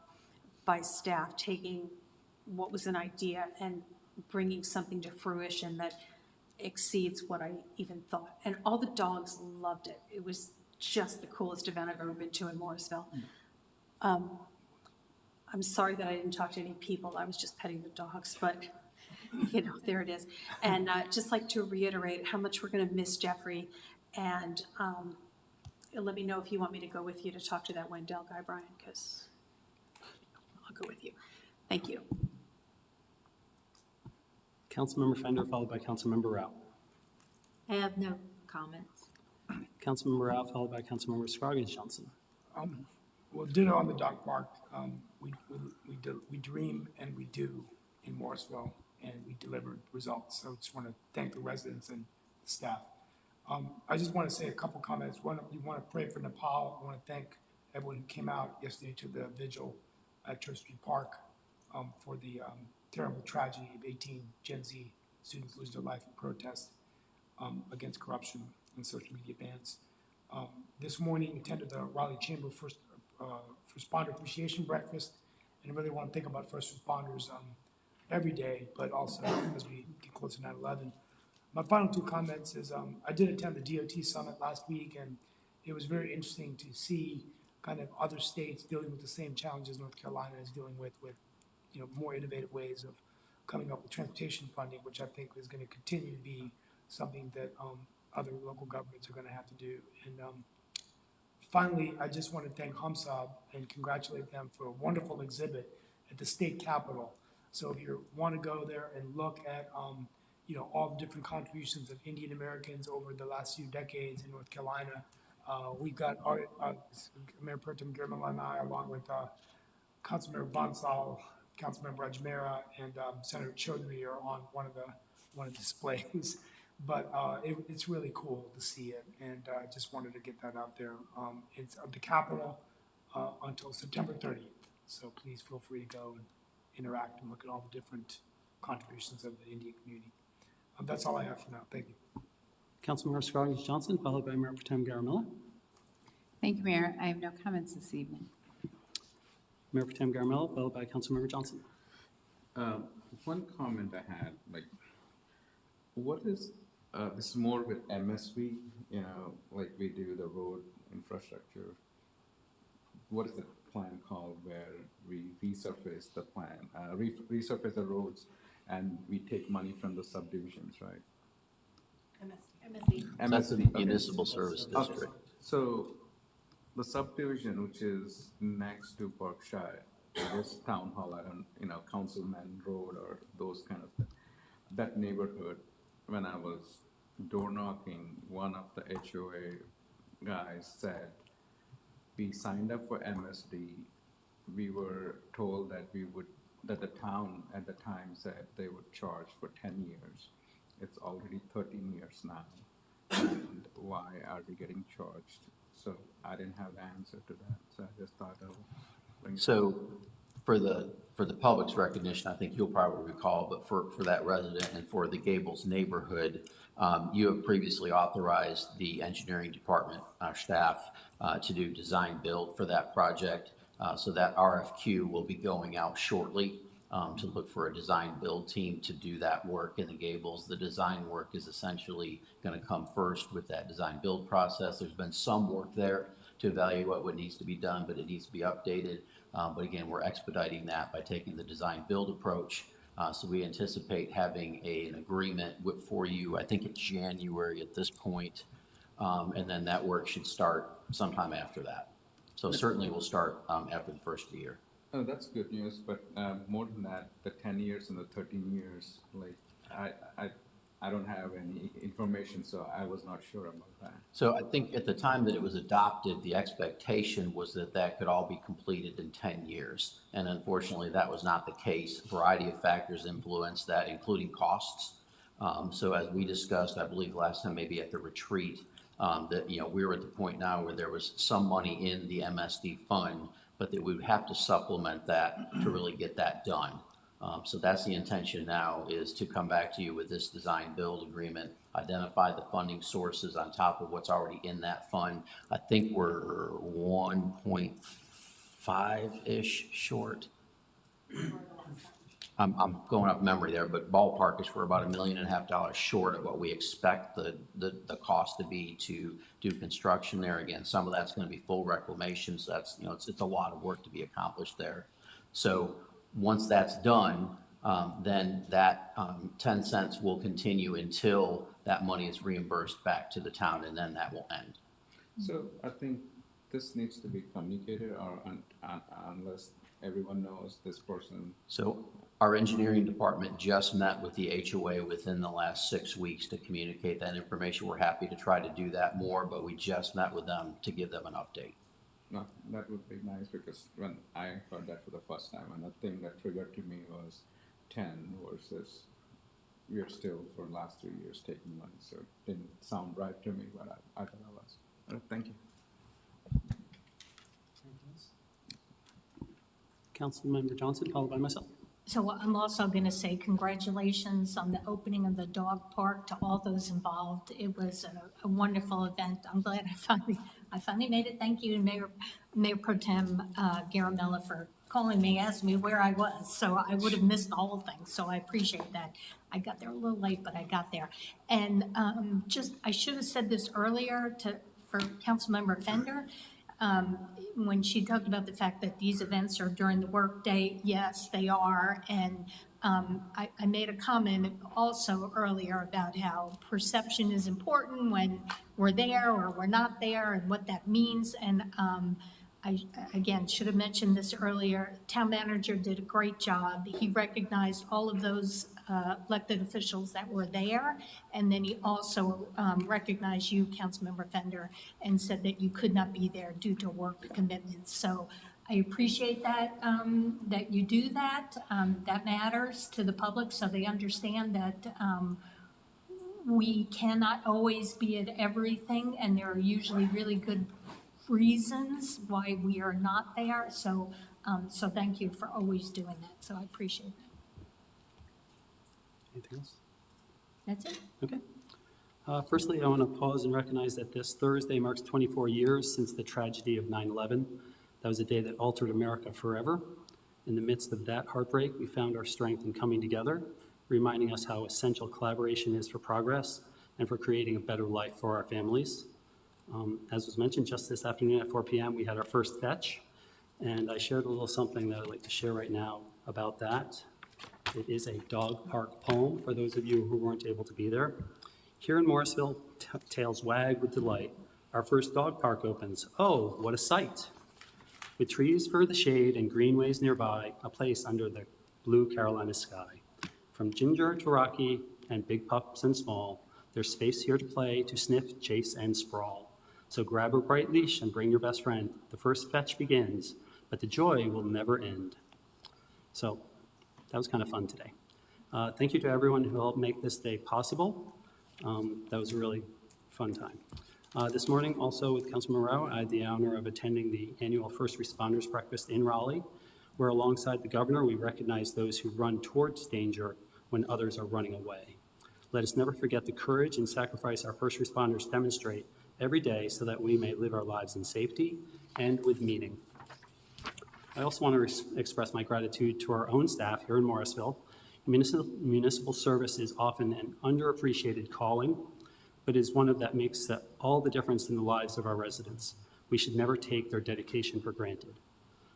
by staff taking what was an idea and bringing something to fruition that exceeds what I even thought. And all the dogs loved it. It was just the coolest event I've ever been to in Morrisville. I'm sorry that I didn't talk to any people. I was just petting the dogs, but you know, there it is. And just like to reiterate how much we're going to miss Jeffrey. And let me know if you want me to go with you to talk to that Wendell guy, Brian, because I'll go with you. Thank you. Councilmember Fender, followed by Councilmember Rao. I have no comments. Councilmember Rao, followed by Councilmember Scroggins Johnson. Well, ditto on the dog park. We dream and we do in Morrisville, and we delivered results. So just want to thank the residents and the staff. I just want to say a couple comments. One, we want to pray for Nepal. I want to thank everyone who came out yesterday to the vigil at Church Street Park for the terrible tragedy of 18 Gen Z students losing their life in protest against corruption and social media bans. This morning, attended the Raleigh Chamber First Responder Appreciation Breakfast, and I really want to think about first responders every day, but also as we get close to 9/11. My final 2 comments is I did attend the DOT Summit last week, and it was very interesting to see kind of other states dealing with the same challenges North Carolina is dealing with you know, more innovative ways of coming up with transportation funding, which I think is going to continue to be something that other local governments are going to have to do. And finally, I just want to thank HumSub and congratulate them for a wonderful exhibit at the state capitol. So if you want to go there and look at, you know, all the different contributions of Indian Americans over the last few decades in North Carolina, we got our Mayor Pro Tem Girmala and I, along with Councilmember Bonsall, Councilmember Ajmera, and Senator Chaudhary are on one of the displays. But it's really cool to see it, and I just wanted to get that out there. It's at the Capitol until September 30th, so please feel free to go and interact and look at all the different contributions of the Indian community. That's all I have for now. Thank you. Councilmember Scroggins Johnson, followed by Mayor Pro Tem Garamilla. Thank you, Mayor. I have no comments this evening. Mayor Pro Tem Garamilla, followed by Councilmember Johnson. One comment I had, like, what is, this is more with MSV, you know, like we do the road infrastructure. What is the plan called where we resurface the plan, resurface the roads, and we take money from the subdivisions, right? MSD. That's the MSD, okay. municipal service Okay. district. So the subdivision, which is next to Berkshire, this town hall, I don't, you know, Councilman Road or those kind of, that neighborhood, when I was door knocking, one of the HOA guys said, we signed up for MSD. We were told that that the town at the time said they would charge for 10 years. It's already 13 years now. And why are we getting charged? So I didn't have the answer to that, so I just thought I would bring it up. So for the public's recognition, I think you'll probably recall, but for that resident and for the Gables neighborhood, you have previously authorized the engineering department, our staff, to do design build for that project. So that RFQ will be going out shortly to look for a design build team to do that work in the Gables. The design work is essentially going to come first with that design build process. There's been some work there to evaluate what needs to be done, but it needs to be updated. But again, we're expediting that by taking the design build approach. So we anticipate having an agreement for you, I think it's January at this point. And then that work should start sometime after that. So certainly we'll start after the first of the year. Oh, that's good news, but more than that, the 10 years and the 13 years, like, I don't have any information, so I was not sure about that. So I think at the time that it was adopted, the expectation was that that could all be completed in 10 years. And unfortunately, that was not the case. A variety of factors influenced that, including costs. So as we discussed, I believe last time, maybe at the retreat, that, we're at the point now where there was some money in the MSD fund, but that we would have to supplement that to really get that done. So that's the intention now, is to come back to you with this design build agreement, identify the funding sources on top of what's already in that fund. I think we're 1.5-ish short. I'm going off memory there, but ballpark-ish, we're about $1.5 million short of what we expect the cost to be to do construction there. Again, some of that's going to be full reclamation, so that's, it's a lot of work to be accomplished there. So once that's done, then that 10 cents will continue until that money is reimbursed back to the town, and then that will end. So I think this needs to be communicated, or unless everyone knows this person. So our engineering department just met with the HOA within the last 6 weeks to communicate that information. We're happy to try to do that more, but we just met with them to give them an update. No, that would be nice, because when I heard that for the first time, and the thing that triggered to me was 10 versus we're still for the last 3 years taking money, so it didn't sound right to me, but I thought I was. Thank you. Councilmember Johnson, followed by myself. So I'm also going to say congratulations on the opening of the dog park to all those involved. It was a wonderful event. I'm glad I finally made it. Thank you, Mayor Pro Tem Garamella, for calling me, asking me where I was. So I would have missed the whole thing. So I appreciate that. I got there a little late, but I got there. And I should have said this earlier for Councilmember Fender. When she talked about the fact that these events are during the workday, yes, they are. And I made a comment also earlier about how perception is important when we're there or we're not there, and what that means. And I, again, should have mentioned this earlier. Town manager did a great job. He recognized all of those elected officials that were there, and then he also recognized you, Councilmember Fender, and said that you could not be there due to work commitments. So I appreciate that, that you do that. That matters to the public, so they understand that we cannot always be at everything, and there are usually really good reasons why we are not there. So, so thank you for always doing that. So I appreciate that. Anything else? That's it. Okay. Firstly, I want to pause and recognize that this Thursday marks 24 years since the tragedy of 9/11. That was a day that altered America forever. In the midst of that heartbreak, we found our strength in coming together, reminding us how essential collaboration is for progress and for creating a better life for our families. As was mentioned, just this afternoon at 4 p.m., we had our first fetch, and I shared a little something that I'd like to share right now about that. It is a dog park poem for those of you who weren't able to be there. Here in Morrisville, tails wag with delight. Our first dog park opens. Oh, what a sight! With trees for the shade and greenways nearby, a place under the blue Carolina sky. From Ginger to Rocky and big pups and small, there's space here to play, to sniff, chase, and sprawl. So grab a bright leash and bring your best friend. The first fetch begins, but the joy will never end. So that was kind of fun today. Thank you to everyone who helped make this day possible. That was a really fun time. This morning, also with Councilman Morrow, I had the honor of attending the annual First Responders Breakfast in Raleigh, where alongside the governor, we recognize those who run towards danger when others are running away. Let us never forget the courage and sacrifice our first responders demonstrate every day so that we may live our lives in safety and with meaning. I also want to express my gratitude to our own staff here in Morrisville. Municipal service is often an underappreciated calling, but is one that makes all the difference in the lives of our residents. We should never take their dedication for granted.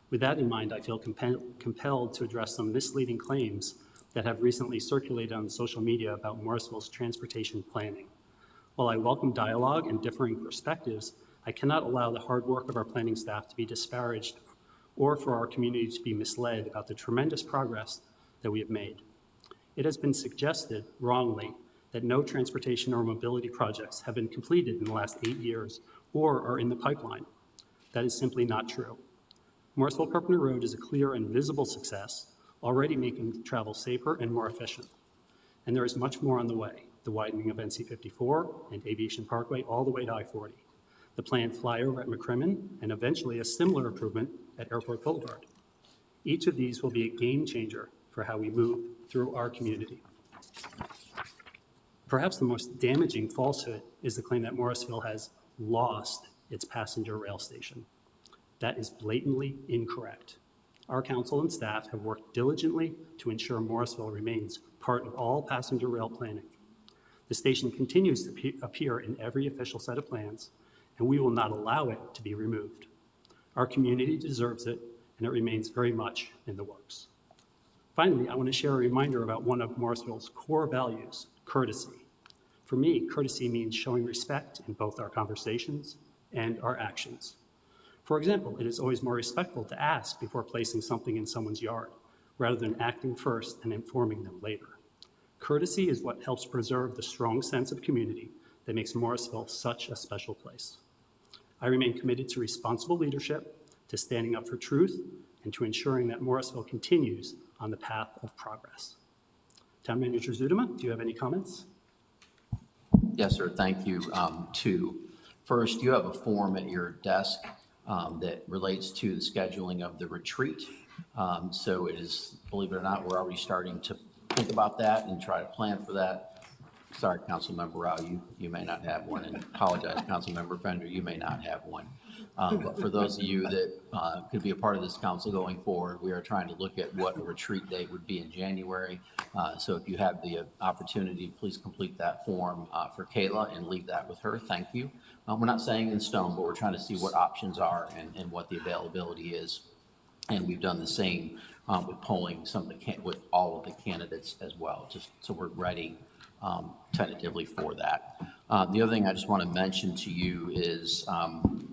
With that in mind, I feel compelled to address some misleading claims that have recently circulated on social media about Morrisville's transportation planning. While I welcome dialogue and differing perspectives, I cannot allow the hard work of our planning staff to be disparaged or for our community to be misled about the tremendous progress that we have made. It has been suggested wrongly that no transportation or mobility projects have been completed in the last 8 years or are in the pipeline. That is simply not true. Morrisville-Perpignan Road is a clear and visible success, already making travel safer and more efficient. And there is much more on the way, the widening of NC 54 and Aviation Parkway all the way to I-40, the planned flyover at McCrimmon, and eventually a similar improvement at Airport Boulevard. Each of these will be a game changer for how we move through our community. Perhaps the most damaging falsehood is the claim that Morrisville has lost its passenger rail station. That is blatantly incorrect. Our council and staff have worked diligently to ensure Morrisville remains part of all passenger rail planning. The station continues to appear in every official set of plans, and we will not allow it to be removed. Our community deserves it, and it remains very much in the works. Finally, I want to share a reminder about one of Morrisville's core values, courtesy. For me, courtesy means showing respect in both our conversations and our actions. For example, it is always more respectful to ask before placing something in someone's yard, rather than acting first and informing them later. Courtesy is what helps preserve the strong sense of community that makes Morrisville such a special place. I remain committed to responsible leadership, to standing up for truth, and to ensuring that Morrisville continues on the path of progress. Town Manager Zudema, do you have any comments? Yes, sir, thank you. First, you have a form at your desk that relates to the scheduling of the retreat. So it is, believe it or not, we're already starting to think about that and try to plan for that. Sorry, Councilmember Rao, you may not have one, and apologize, Councilmember Fender, you may not have one. But for those of you that could be a part of this council going forward, we are trying to look at what a retreat date would be in January. So if you have the opportunity, please complete that form for Kayla and leave that with her. Thank you. We're not saying in stone, but we're trying to see what options are and what the availability is. And we've done the same with polling with all of the candidates as well, just so we're ready tentatively for that. The other thing I just want to mention to you is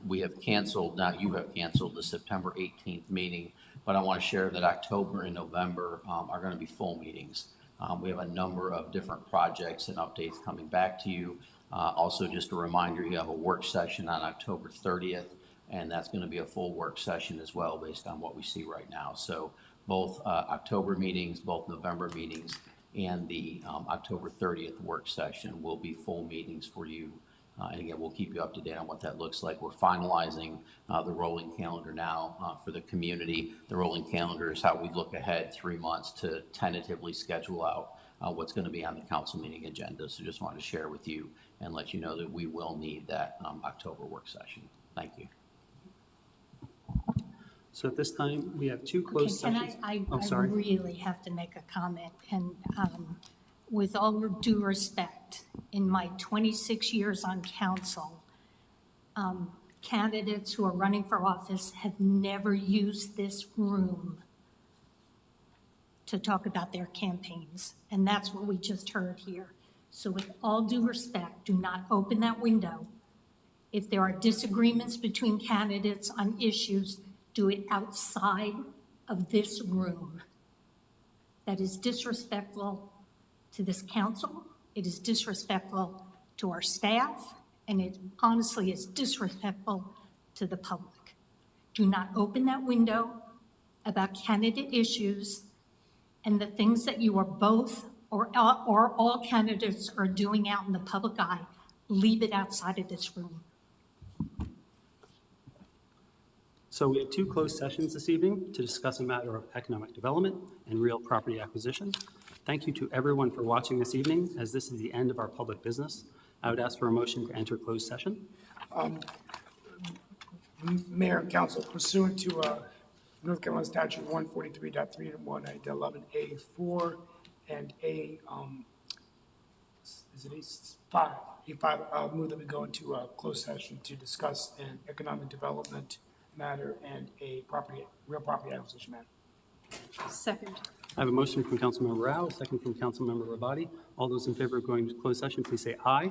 we have canceled, now you have canceled the September 18th meeting, but I want to share that October and November are going to be full meetings. We have a number of different projects and updates coming back to you. Also, just a reminder, you have a work session on October 30th, and that's going to be a full work session as well based on what we see right now. So both October meetings, both November meetings, and the October 30th work session will be full meetings for you. And again, we'll keep you up to date on what that looks like. We're finalizing the rolling calendar now for the community. The rolling calendar is how we look ahead 3 months to tentatively schedule out what's going to be on the council meeting agenda. So just wanted to share with you and let you know that we will need that October work session. Thank you. So at this time, we have two closed sessions. I Sorry. really have to make a comment, and with all due respect, in my 26 years on council, candidates who are running for office have never used this room to talk about their campaigns, and that's what we just heard here. So with all due respect, do not open that window. If there are disagreements between candidates on issues, do it outside of this room. That is disrespectful to this council, it is disrespectful to our staff, and it honestly is disrespectful to the public. Do not open that window about candidate issues and the things that you are both or all candidates are doing out in the public eye. Leave it outside of this room. So we have two closed sessions this evening to discuss a matter of economic development and real property acquisition. Thank you to everyone for watching this evening, as this is the end of our public business. I would ask for a motion to enter closed session. Mayor and council, pursuant to North Carolina Statute 143.3 and 11A4 and A5, I'll move that we go into a closed session to discuss an economic development matter and a real property acquisition matter. Second. I have a motion from Councilmember Rao, a second from Councilmember Rabati. All those in favor of going to closed session, please say aye.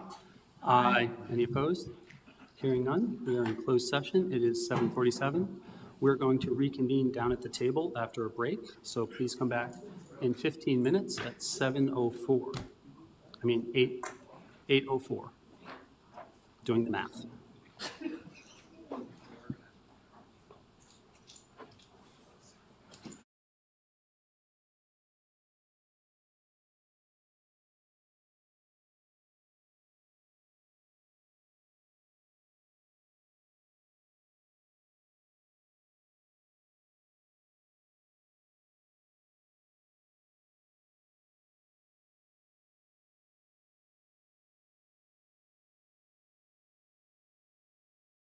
Aye. Any opposed? Hearing none, we are in closed session. It is 7:47. We're going to reconvene down at the table after a break, so please come back in 15 minutes at 7:04. I mean, 8:04. Doing the math.